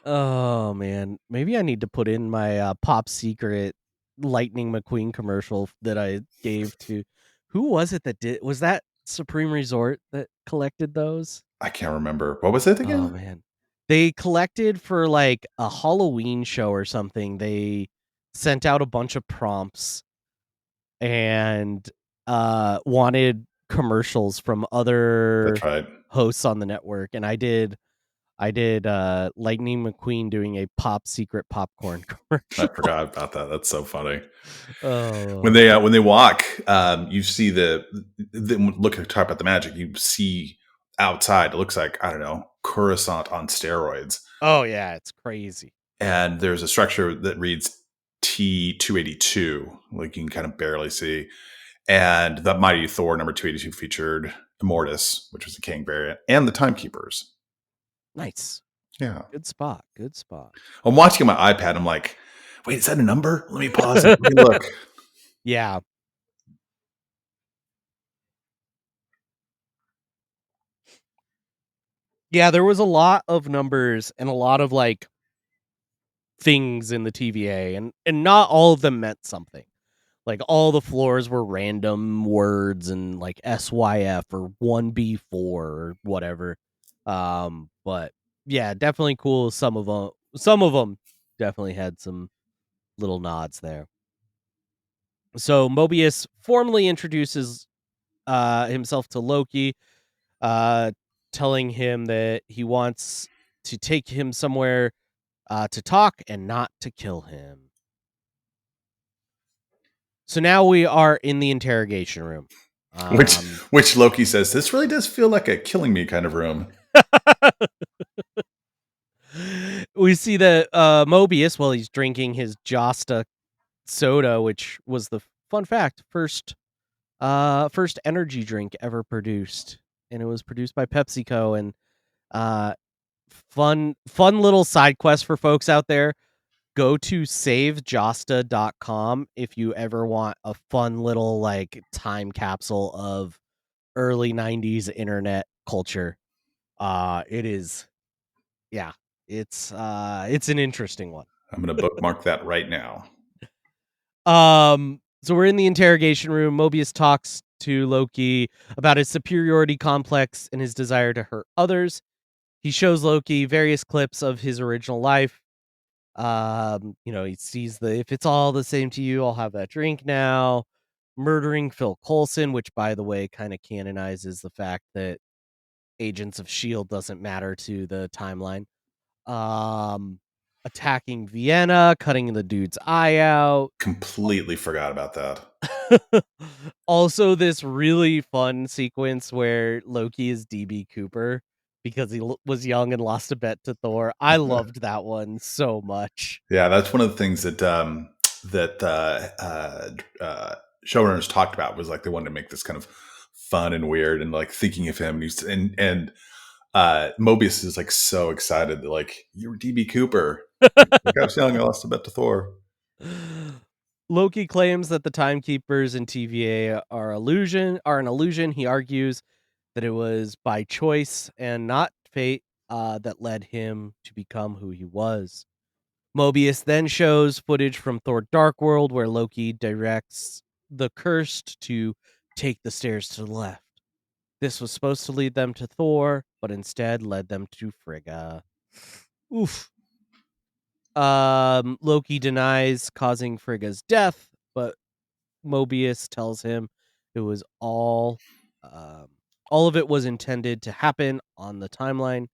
Oh man, maybe I need to put in my Pop Secret Lightning McQueen commercial that I gave to. Who was it that did? Was that Supreme Resort that collected those? I can't remember. What was it again? Oh man, they collected for like a Halloween show or something. They sent out a bunch of prompts and wanted commercials from other That's right. hosts on the network, and I did Lightning McQueen doing a Pop Secret popcorn commercial. I forgot about that. That's so funny. Oh. When they walk, you see look at the top at the magic. You see outside. It looks like, I don't know, Coruscant on steroids. Oh yeah, it's crazy. And there's a structure that reads T282, like you can kind of barely see. And the Mighty Thor number 282 featured Immortus, which was the King variant, and the Timekeepers. Nice. Yeah. Good spot. Good spot. I'm watching on my iPad. I'm like, wait, is that a number? Let me pause it. Let me look. Yeah. Yeah, there was a lot of numbers and a lot of like things in the TVA, and not all of them meant something. Like all the floors were random words and like SYF or 1B4 or whatever. But yeah, definitely cool. Some of them definitely had some little nods there. So Mobius formally introduces himself to Loki, telling him that he wants to take him somewhere to talk and not to kill him. So now we are in the interrogation room. Which Loki says, this really does feel like a killing me kind of room. We see that Mobius, while he's drinking his Josta soda, which was the fun fact, first energy drink ever produced, and it was produced by PepsiCo. And fun little side quest for folks out there. Go to savejosta.com if you ever want a fun little like time capsule of early 90s internet culture. It is, yeah, it's an interesting one. I'm going to bookmark that right now. So we're in the interrogation room. Mobius talks to Loki about his superiority complex and his desire to hurt others. He shows Loki various clips of his original life. He sees if it's all the same to you, I'll have that drink now. Murdering Phil Coulson, which by the way kind of canonizes the fact that Agents of S.H.I.E.L.D. doesn't matter to the timeline. attacking Vienna, cutting the dude's eye out. Completely forgot about that. Also, this really fun sequence where Loki is DB Cooper because he was young and lost a bet to Thor. I loved that one so much. Yeah, that's one of the things that showrunners talked about, was like they wanted to make this kind of fun and weird, and like thinking of him, and Mobius is like so excited that like, you were DB Cooper. Like, I was young, I lost a bet to Thor. Loki claims that the timekeepers in TVA are an illusion. He argues that it was by choice and not fate that led him to become who he was. Mobius then shows footage from Thor Dark World where Loki directs the cursed to take the stairs to the left. This was supposed to lead them to Thor, but instead led them to Frigga. Oof. Loki denies causing Frigga's death, but Mobius tells him it was all of it was intended to happen on the timeline.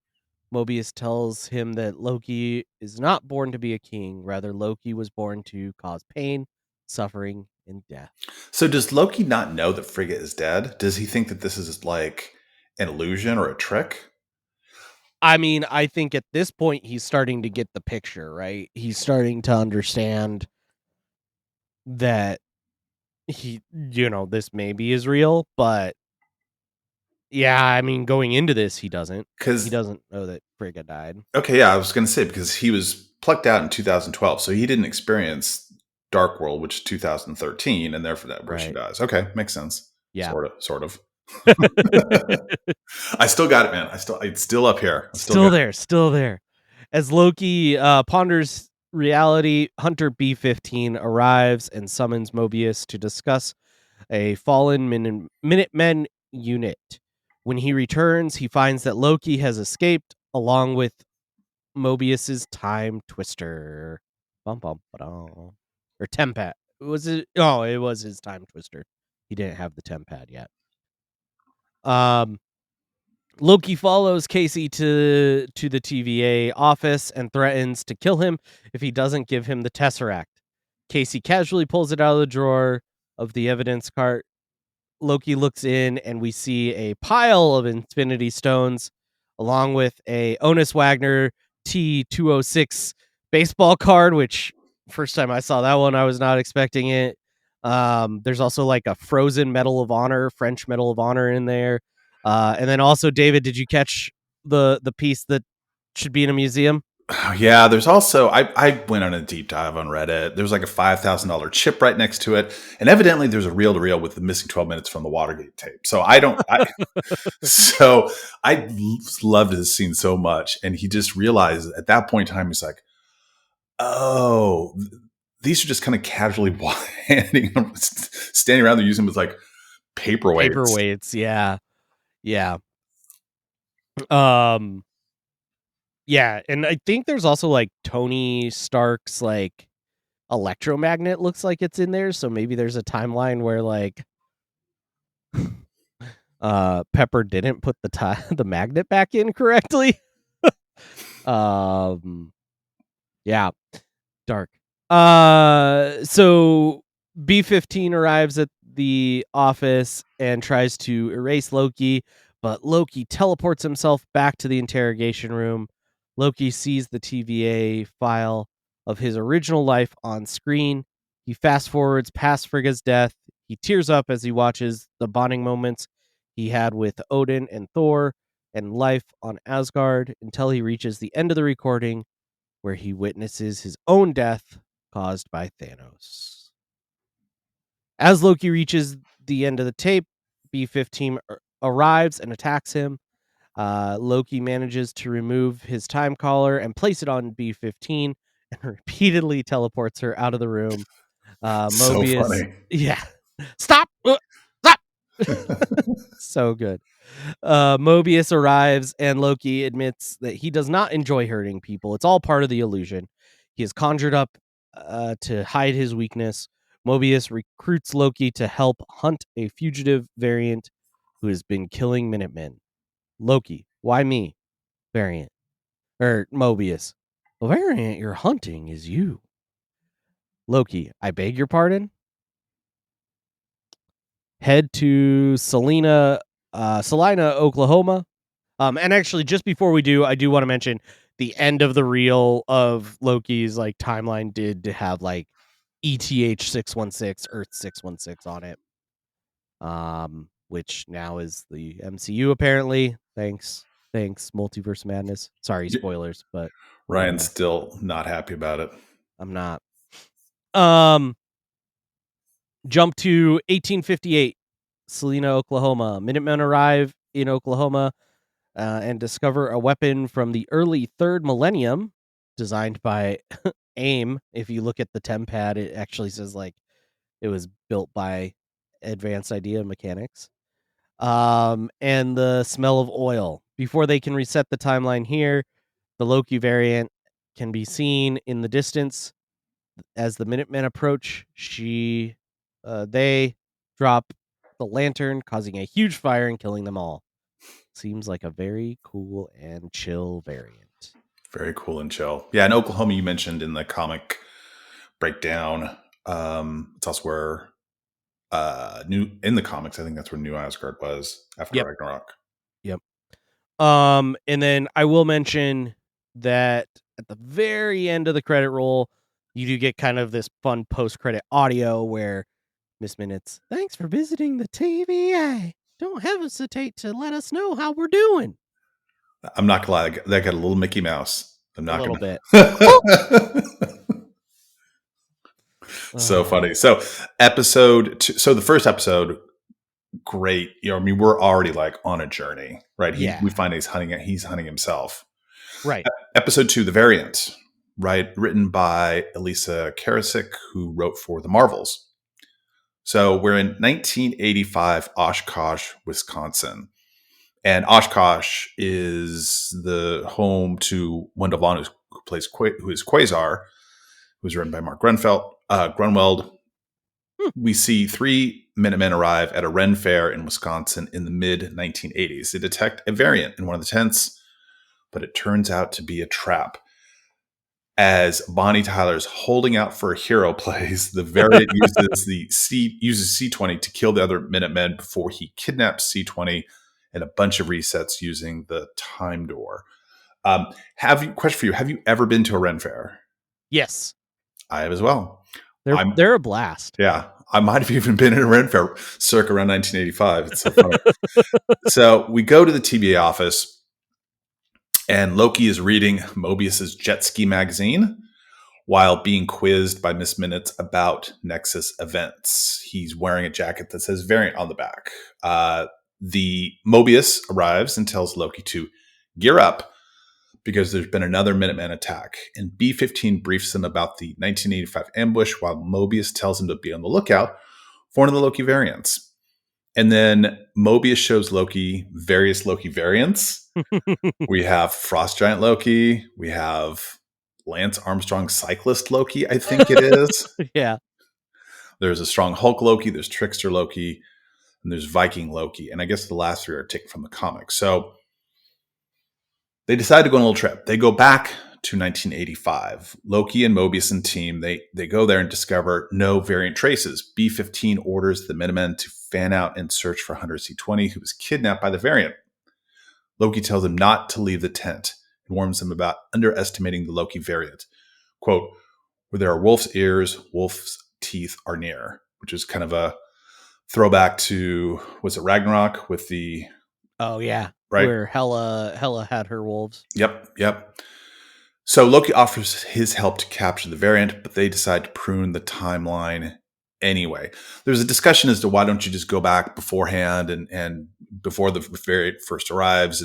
Mobius tells him that Loki is not born to be a king. Rather, Loki was born to cause pain, suffering, and death. So does Loki not know that Frigga is dead? Does he think that this is like an illusion or a trick? I mean, I think at this point he's starting to get the picture, right? He's starting to understand that this maybe is real, but yeah, I mean, going into this, he doesn't know that Frigga died. Okay, yeah, I was going to say, because he was plucked out in 2012, so he didn't experience Dark World, which is 2013, and therefore that where she dies. Okay, makes sense. Yeah, sort of. I still got it, man. It's still up here. Still there. As Loki ponders reality, Hunter B-15 arrives and summons Mobius to discuss a fallen Minutemen unit. When he returns, he finds that Loki has escaped along with Mobius's time twister. Bum bum ba-dum. Or Tempad. Was it? Oh, it was his time twister. He didn't have the Tempad yet. Loki follows Casey to the TVA office and threatens to kill him if he doesn't give him the Tesseract. Casey casually pulls it out of the drawer of the evidence cart. Loki looks in and we see a pile of Infinity Stones along with a Onus Wagner T206 baseball card, which first time I saw that one, I was not expecting it. There's also like a frozen French Medal of Honor in there. And then also, David, did you catch the piece that should be in a museum? Yeah, there's also, I went on a deep dive on Reddit. There's like a $5,000 chip right next to it, and evidently there's a reel-to-reel with the missing 12 minutes from the Watergate tape. So I loved this scene so much, and he just realized at that point in time, he's like, oh, these are just kind of casually standing around. They're using them as like paperweights. Yeah. Yeah, and I think there's also like Tony Stark's like electromagnet looks like it's in there, so maybe there's a timeline where like Pepper didn't put the magnet back in correctly. Yeah, dark. So B-15 arrives at the office and tries to erase Loki, but Loki teleports himself back to the interrogation room. Loki sees the TVA file of his original life on screen. He fast forwards past Frigga's death. He tears up as he watches the bonding moments he had with Odin and Thor and life on Asgard until he reaches the end of the recording where he witnesses his own death caused by Thanos. As Loki reaches the end of the tape, B-15 arrives and attacks him. Loki manages to remove his time collar and place it on B-15 and repeatedly teleports her out of the room. Mobius, so funny. Yeah. Stop! Stop! So good. Mobius arrives and Loki admits that he does not enjoy hurting people. It's all part of the illusion. He is conjured up to hide his weakness. Mobius recruits Loki to help hunt a fugitive variant who has been killing Minutemen. Loki, why me? Variant. Or Mobius. The variant you're hunting is you. Loki, I beg your pardon? Head to Salina, Oklahoma. And actually, just before we do, I do want to mention the end of the reel of Loki's like timeline did have like ETH 616, Earth 616 on it. Which now is the MCU apparently. Thanks, Multiverse Madness. Sorry, spoilers, but Ryan's still not happy about it. I'm not. Jump to 1858, Salina, Oklahoma. Minutemen arrive in Oklahoma and discover a weapon from the early 3rd millennium designed by AIM. If you look at the TemPad, it actually says like it was built by Advanced Idea Mechanics. And the smell of oil. Before they can reset the timeline here, the Loki variant can be seen in the distance. As the Minutemen approach, they drop the lantern, causing a huge fire and killing them all. Seems like a very cool and chill variant. Very cool and chill. Yeah, in Oklahoma, you mentioned in the comic breakdown, it's also where in the comics, I think that's where New Asgard was after Ragnarok. Yep. And then I will mention that at the very end of the credit roll, you do get kind of this fun post-credit audio where Miss Minutes, thanks for visiting the TVA. Don't hesitate to let us know how we're doing. I'm not glad that got a little Mickey Mouse. I'm not a little bit. So funny. So episode 2. So the first episode, great. I mean, we're already like on a journey, right? We find he's hunting himself. Right. Episode 2, the variant, right? Written by Elisa Karasik, who wrote for the Marvels. So we're in 1985, Oshkosh, Wisconsin. And Oshkosh is the home to Wendell Vaughn, who is Quasar, who's written by Mark Grunwald. We see 3 Minutemen arrive at a Ren fair in Wisconsin in the mid-1980s. They detect a variant in one of the tents, but it turns out to be a trap. As Bonnie Tyler's holding out for a hero plays, the variant uses C-20 to kill the other Minutemen before he kidnaps C-20 and a bunch of resets using the time door. Question for you. Have you ever been to a Ren fair? Yes. I have as well. They're a blast. Yeah. I might have even been in a Ren fair circa around 1985. It's so funny. So we go to the TVA office, and Loki is reading Mobius's Jet Ski magazine while being quizzed by Miss Minutes about Nexus events. He's wearing a jacket that says variant on the back. The Mobius arrives and tells Loki to gear up because there's been another Minuteman attack. And B-15 briefs him about the 1985 ambush while Mobius tells him to be on the lookout for one of the Loki variants. And then Mobius shows Loki various Loki variants. We have Frost Giant Loki. We have Lance Armstrong Cyclist Loki, I think it is. Yeah. There's a Strong Hulk Loki. There's Trickster Loki. And there's Viking Loki. And I guess the last 3 are taken from the comics. So they decide to go on a little trip. They go back to 1985. Loki and Mobius and team, they go there and discover no variant traces. B-15 orders the Minutemen to fan out and search for Hunter C-20, who was kidnapped by the variant. Loki tells him not to leave the tent and warns them about underestimating the Loki variant. Quote, where there are wolf's ears, wolf's teeth are near, which is kind of a throwback to, was it Ragnarok with the... Oh, yeah. Right? Where Hela had her wolves. Yep. So Loki offers his help to capture the variant, but they decide to prune the timeline anyway. There's a discussion as to why don't you just go back beforehand and before the variant first arrives,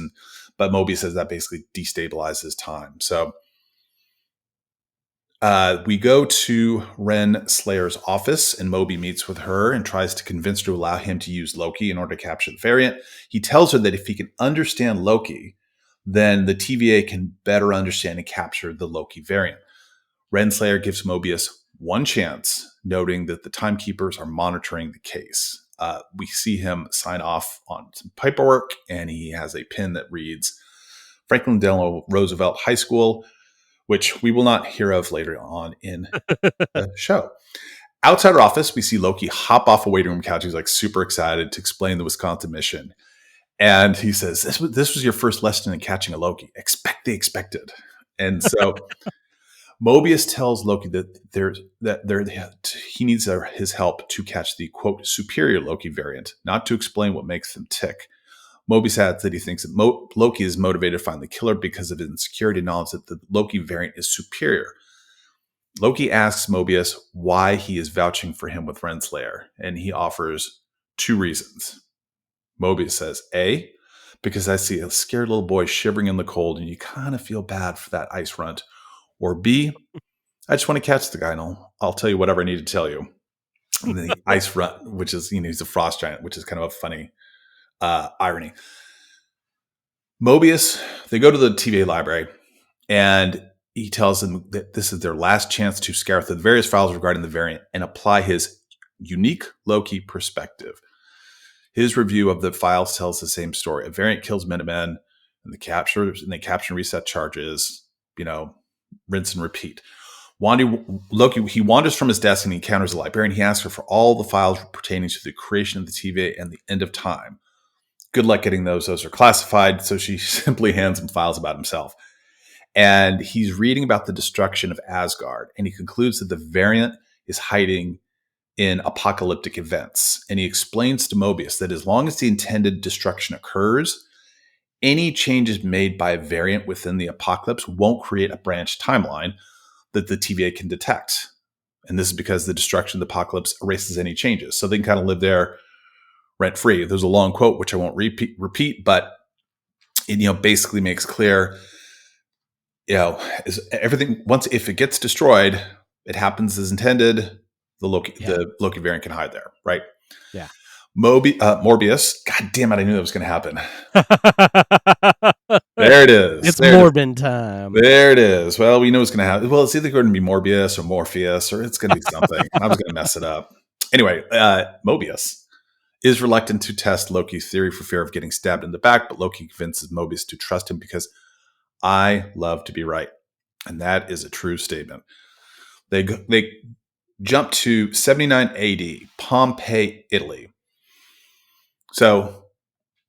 but Mobius says that basically destabilizes time. So we go to Ren Slayer's office, and Moby meets with her and tries to convince her to allow him to use Loki in order to capture the variant. He tells her that if he can understand Loki, then the TVA can better understand and capture the Loki variant. Renslayer gives Mobius one chance, noting that the timekeepers are monitoring the case. We see him sign off on some paperwork, and he has a pin that reads Franklin Delano Roosevelt High School, which we will not hear of later on in the show. Outside our office, we see Loki hop off a waiting room couch. He's like super excited to explain the Wisconsin mission. And he says, this was your first lesson in catching a Loki. Expect the expected. And so Mobius tells Loki that he needs his help to catch the, quote, superior Loki variant, not to explain what makes them tick. Mobius adds that he thinks that Loki is motivated to find the killer because of his insecurity knowledge that the Loki variant is superior. Loki asks Mobius why he is vouching for him with Renslayer, and he offers 2 reasons. Mobius says, A, because I see a scared little boy shivering in the cold and you kind of feel bad for that ice runt. Or B, I just want to catch the guy and I'll tell you whatever I need to tell you. And then the ice runt, which is, he's a frost giant, which is kind of a funny irony. Mobius, they go to the TVA library and he tells them that this is their last chance to scour through the various files regarding the variant and apply his unique Loki perspective. His review of the files tells the same story. A variant kills Minutemen, and they capture and reset charges, rinse and repeat. Loki, he wanders from his desk and he encounters a librarian. He asks her for all the files pertaining to the creation of the TVA and the end of time. Good luck getting those. Those are classified, so she simply hands him files about himself. And he's reading about the destruction of Asgard, and he concludes that the variant is hiding in apocalyptic events. And he explains to Mobius that as long as the intended destruction occurs, any changes made by a variant within the apocalypse won't create a branch timeline that the TVA can detect. And this is because the destruction of the apocalypse erases any changes. So they can kind of live there rent-free. There's a long quote, which I won't repeat, but it basically makes clear, is everything, if it gets destroyed, it happens as intended. The Loki variant can hide there, right? Yeah. Morbius. God damn it! I knew that was going to happen. There it is. It's Morbin time. There it is. Well, we know it's going to happen. Well, it's either going to be Morbius or Morpheus, or it's going to be something. I was going to mess it up. Anyway, Mobius is reluctant to test Loki's theory for fear of getting stabbed in the back, but Loki convinces Mobius to trust him because I love to be right, and that is a true statement. They jump to 79 AD, Pompeii, Italy. So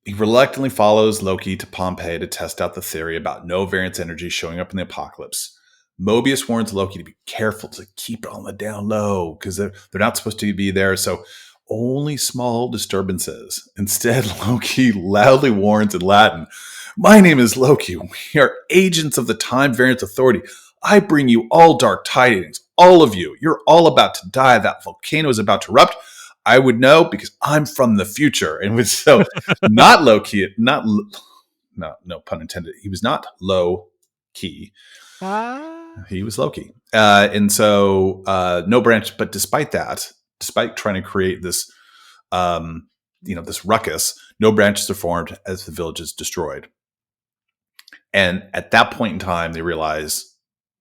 he reluctantly follows Loki to Pompeii to test out the theory about no variance energy showing up in the apocalypse. Mobius warns Loki to be careful to keep it on the down low because they're not supposed to be there. So only small disturbances. Instead, Loki loudly warns in Latin, "My name is Loki. We are agents of the Time Variance Authority. I bring you all dark tidings. All of you. You're all about to die. That volcano is about to erupt. I would know because I'm from the future." And was so not Loki, no pun intended. He was not low key. He was Loki. And so no branch, but despite trying to create this, this ruckus, no branches are formed as the village is destroyed. And at that point in time, they realize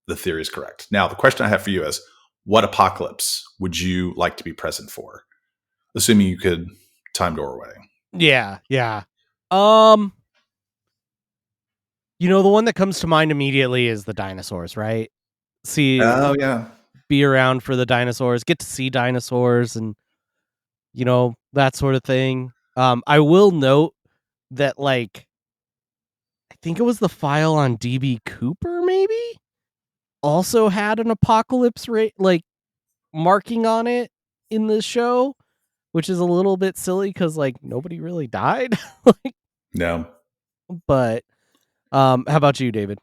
the theory is correct. Now, the question I have for you is, what apocalypse would you like to be present for? Assuming you could time doorway. Yeah. The one that comes to mind immediately is the dinosaurs, right? Oh yeah. Be around for the dinosaurs, get to see dinosaurs and that sort of thing. I will note that I think it was the file on DB Cooper maybe also had an apocalypse rate marking on it in the show, which is a little bit silly because nobody really died. No. But how about you, David?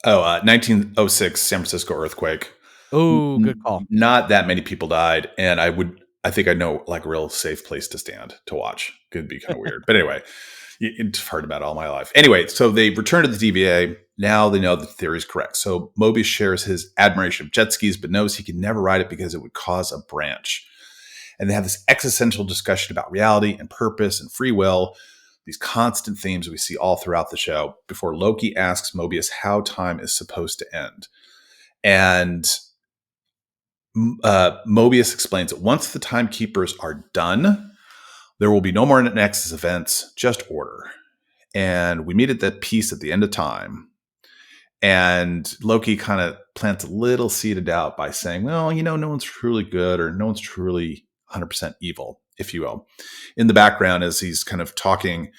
1906 San Francisco earthquake. Oh, good call. Not that many people died, and I think I know a real safe place to stand to watch. Could be kind of weird, but anyway, I've heard about it all my life. Anyway, so they return to the TVA. Now they know that the theory is correct. So Mobius shares his admiration of jet skis, but knows he can never ride it because it would cause a branch. And they have this existential discussion about reality and purpose and free will, these constant themes we see all throughout the show, before Loki asks Mobius how time is supposed to end. And Mobius explains that once the timekeepers are done, there will be no more Nexus events, just order. And we meet at that piece at the end of time. And Loki kind of plants a little seed of doubt by saying, well, no one's truly good or no one's truly 100% evil, if you will. In the background, as he's kind of talking,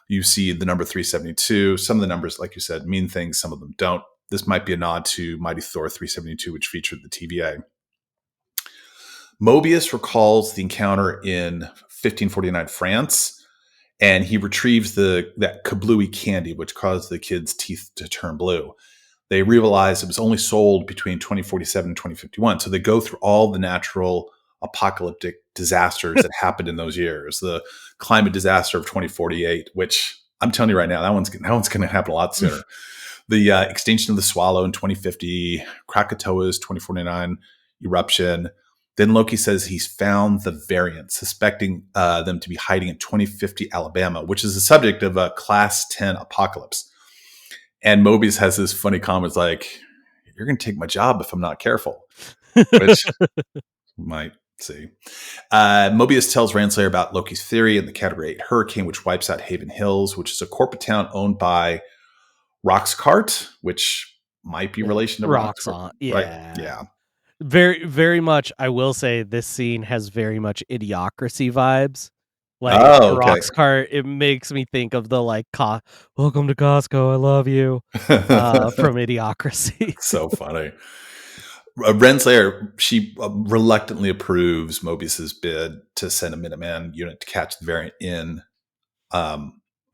you see the number 372. Some of the numbers, like you said, mean things. Some of them don't. This might be a nod to Mighty Thor 372, which featured the TVA. Mobius recalls the encounter in 1549 France, and he retrieves that kablooey candy, which caused the kids' teeth to turn blue. They realized it was only sold between 2047 and 2051. So they go through all the natural apocalyptic disasters that happened in those years. The climate disaster of 2048, which I'm telling you right now, that one's going to happen a lot sooner. The extinction of the swallow in 2050, Krakatoa's 2049 eruption. Then Loki says he's found the variant, suspecting them to be hiding in 2050 Alabama, which is the subject of a Class 10 apocalypse. And Mobius has this funny comment like, you're going to take my job if I'm not careful, which might see. Mobius tells Renslayer about Loki's theory and the Category 8 hurricane, which wipes out Haven Hills, which is a corporate town owned by Roxcart, which might be relation to Roxxon. Yeah. Right? Yeah. Very, very much. I will say this scene has very much Idiocracy vibes. Like Roxcart, it makes me think of the welcome to Costco, I love you, from Idiocracy. So funny. Renslayer, she reluctantly approves Mobius's bid to send a Minuteman unit to catch the variant in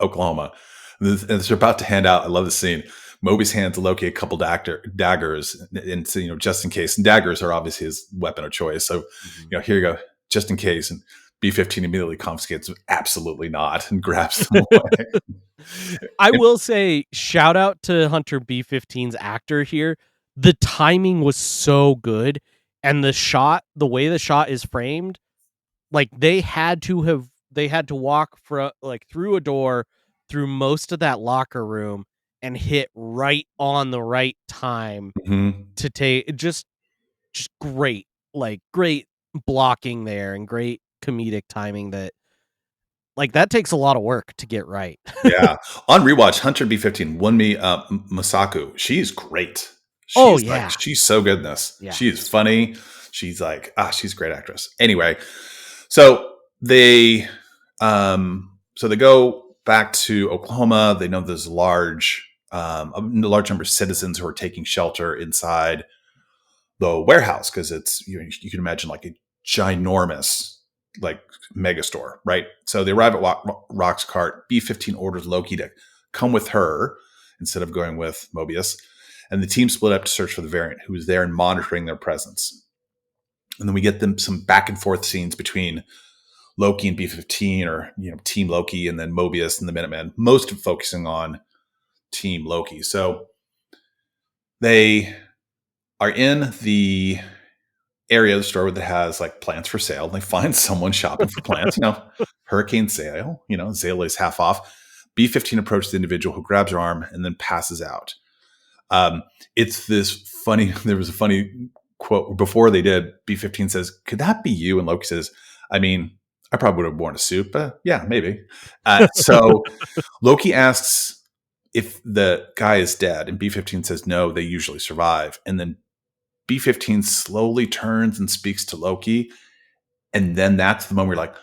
Oklahoma. And they're about to hand out, I love this scene, Mobius hands Loki a couple daggers, and just in case. And daggers are obviously his weapon of choice. So, here you go, just in case. And B-15 immediately confiscates, absolutely not, and grabs them away. I will say, shout out to Hunter B-15's actor here. The timing was so good, and the way the shot is framed, they had to walk through a door, through most of that locker room, and hit right on the right time to take just great, great blocking there and great comedic timing that takes a lot of work to get right. Yeah. On rewatch, Hunter B-15 won me Masaku. She's great. She's so good in this. Yeah. She is funny. She's she's a great actress. Anyway, so they go back to Oklahoma. They know there's a large number of citizens who are taking shelter inside the warehouse because it's you can imagine a ginormous mega store, right? So they arrive at Roxcart. B-15 orders Loki to come with her instead of going with Mobius, and the team split up to search for the variant, who is there and monitoring their presence. And then we get them some back and forth scenes between Loki and B-15, or Team Loki, and then Mobius and the Minutemen, most of focusing on Team Loki. So they are in the area of the store that has plants for sale. They find someone shopping for plants, hurricane sale, sale is half off. B-15 approaches the individual, who grabs her arm and then passes out. It's this funny, there was a funny quote before they did. B-15 says, "Could that be you?" And Loki says, "I mean, I probably would have worn a suit, but yeah, maybe." So Loki asks if the guy is dead, and B-15 says no, they usually survive. And then B-15 slowly turns and speaks to Loki. And then that's the moment we're like,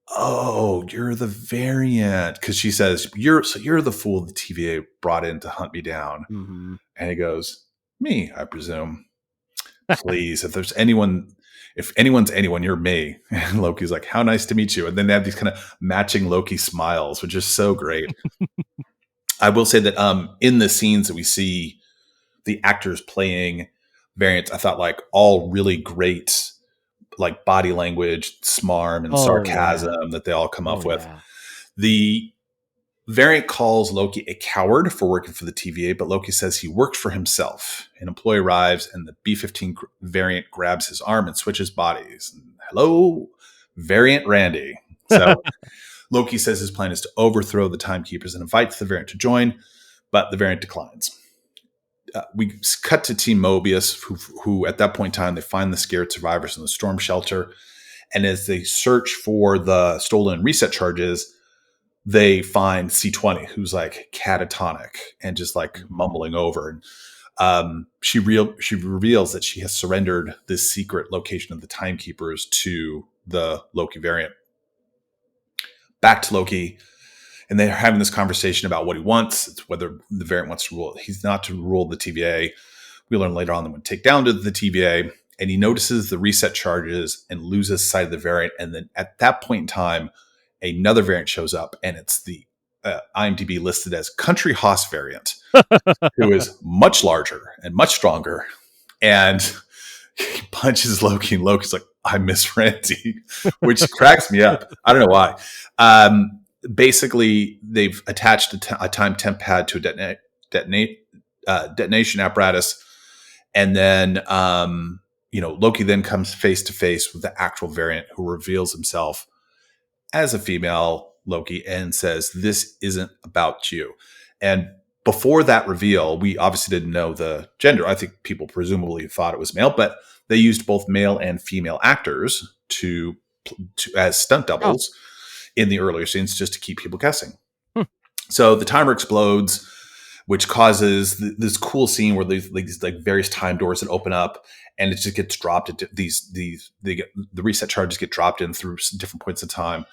oh, you're the variant. Because she says, you're the fool the TVA brought in to hunt me down. Mm-hmm. And he goes, me, I presume. Please, if anyone's anyone, you're me. And Loki's like, how nice to meet you. And then they have these kind of matching Loki smiles, which is so great. I will say that in the scenes that we see the actors playing variants, I thought all really great body language, smarm, and sarcasm that they all come up with. Yeah. The variant calls Loki a coward for working for the TVA, but Loki says he works for himself. An employee arrives, and the B-15 variant grabs his arm and switches bodies. Hello, Variant Randy. So Loki says his plan is to overthrow the Timekeepers and invites the variant to join, but the variant declines. We cut to Team Mobius, who at that point in time, they find the scared survivors in the storm shelter. And as they search for the stolen reset charges, they find C-20, who's catatonic and just mumbling over. She reveals that she has surrendered this secret location of the Timekeepers to the Loki variant. Back to Loki, and they're having this conversation about what he wants. It's whether the variant wants to rule. He's not to rule the TVA. We learn later on that when take down to the TVA, and he notices the reset charges and loses sight of the variant. And then at that point in time, another variant shows up, and it's the IMDb listed as Country Hoss variant, who is much larger and much stronger. And he punches Loki, and Loki's like, I miss Randy, which cracks me up. I don't know why. Basically, they've attached a time temp pad to a detonation apparatus. And then, Loki then comes face to face with the actual variant, who reveals himself as a female Loki and says, this isn't about you. And before that reveal, we obviously didn't know the gender. I think people presumably thought it was male, but they used both male and female actors to as stunt doubles in the earlier scenes, just to keep people guessing. So the timer explodes, which causes this cool scene where these like various time doors that open up, and it just gets dropped. The reset charges get dropped in through different points in time,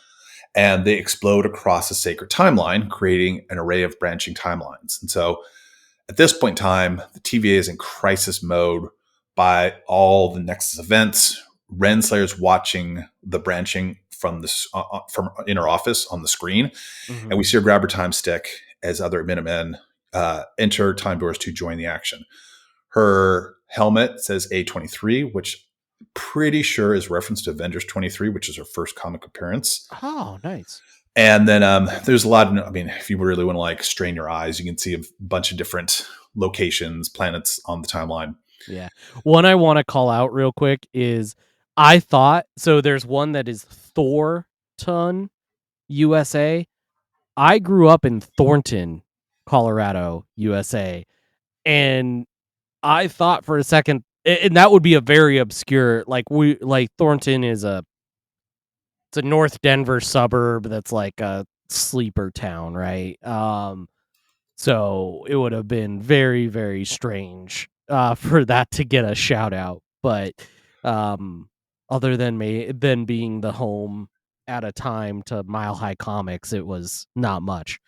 and they explode across a sacred timeline, creating an array of branching timelines. And so at this point in time, the TVA is in crisis mode by all the Nexus events. Renslayer's watching the branching from this from inner office on the screen, and we see her grab her time stick as other Minutemen enter time doors to join the action. Her helmet says A23, which I'm pretty sure is reference to Avengers 23, which is her first comic appearance. Oh, nice. And then there's a lot of, if you really want to like strain your eyes, you can see a bunch of different locations, planets on the timeline. Yeah. One I want to call out real quick is I thought, so there's one that is Thornton, USA. I grew up in Thornton, Colorado, USA. And I thought for a second, and that would be a very obscure, Thornton is it's a North Denver suburb that's like a sleeper town, right? So it would have been very, very strange for that to get a shout out. But other than being the home at a time to Mile High Comics, it was not much.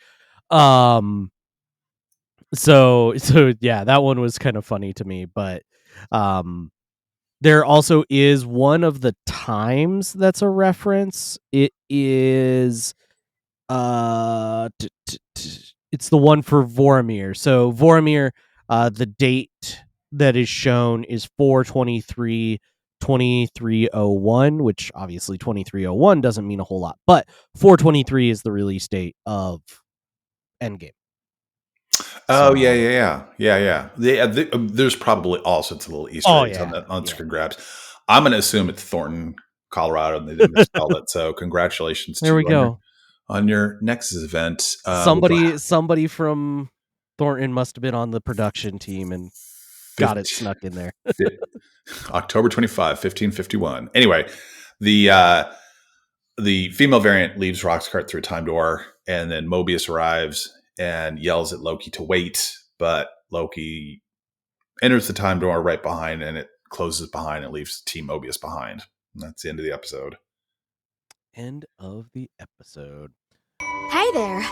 So yeah, that one was kind of funny to me. But there also is one of the times that's a reference. It is it's the one for Vormir. So Vormir, the date that is shown is 4/23/2301, which obviously 2301 doesn't mean a whole lot, but 4/23 is the release date of Endgame. Oh, yeah. There's probably all sorts of little Easter eggs on screen grabs. I'm going to assume it's Thornton, Colorado, and they didn't misspell it. So congratulations there we go. On your Nexus event. Somebody from Thornton must have been on the production team and got it snuck in there. October 25, 1551. Anyway, the female variant leaves Roxcart through a time door, and then Mobius arrives and yells at Loki to wait, but Loki enters the time door right behind, and it closes behind and leaves Team Mobius behind. And that's the end of the episode. End of the episode. Hey there.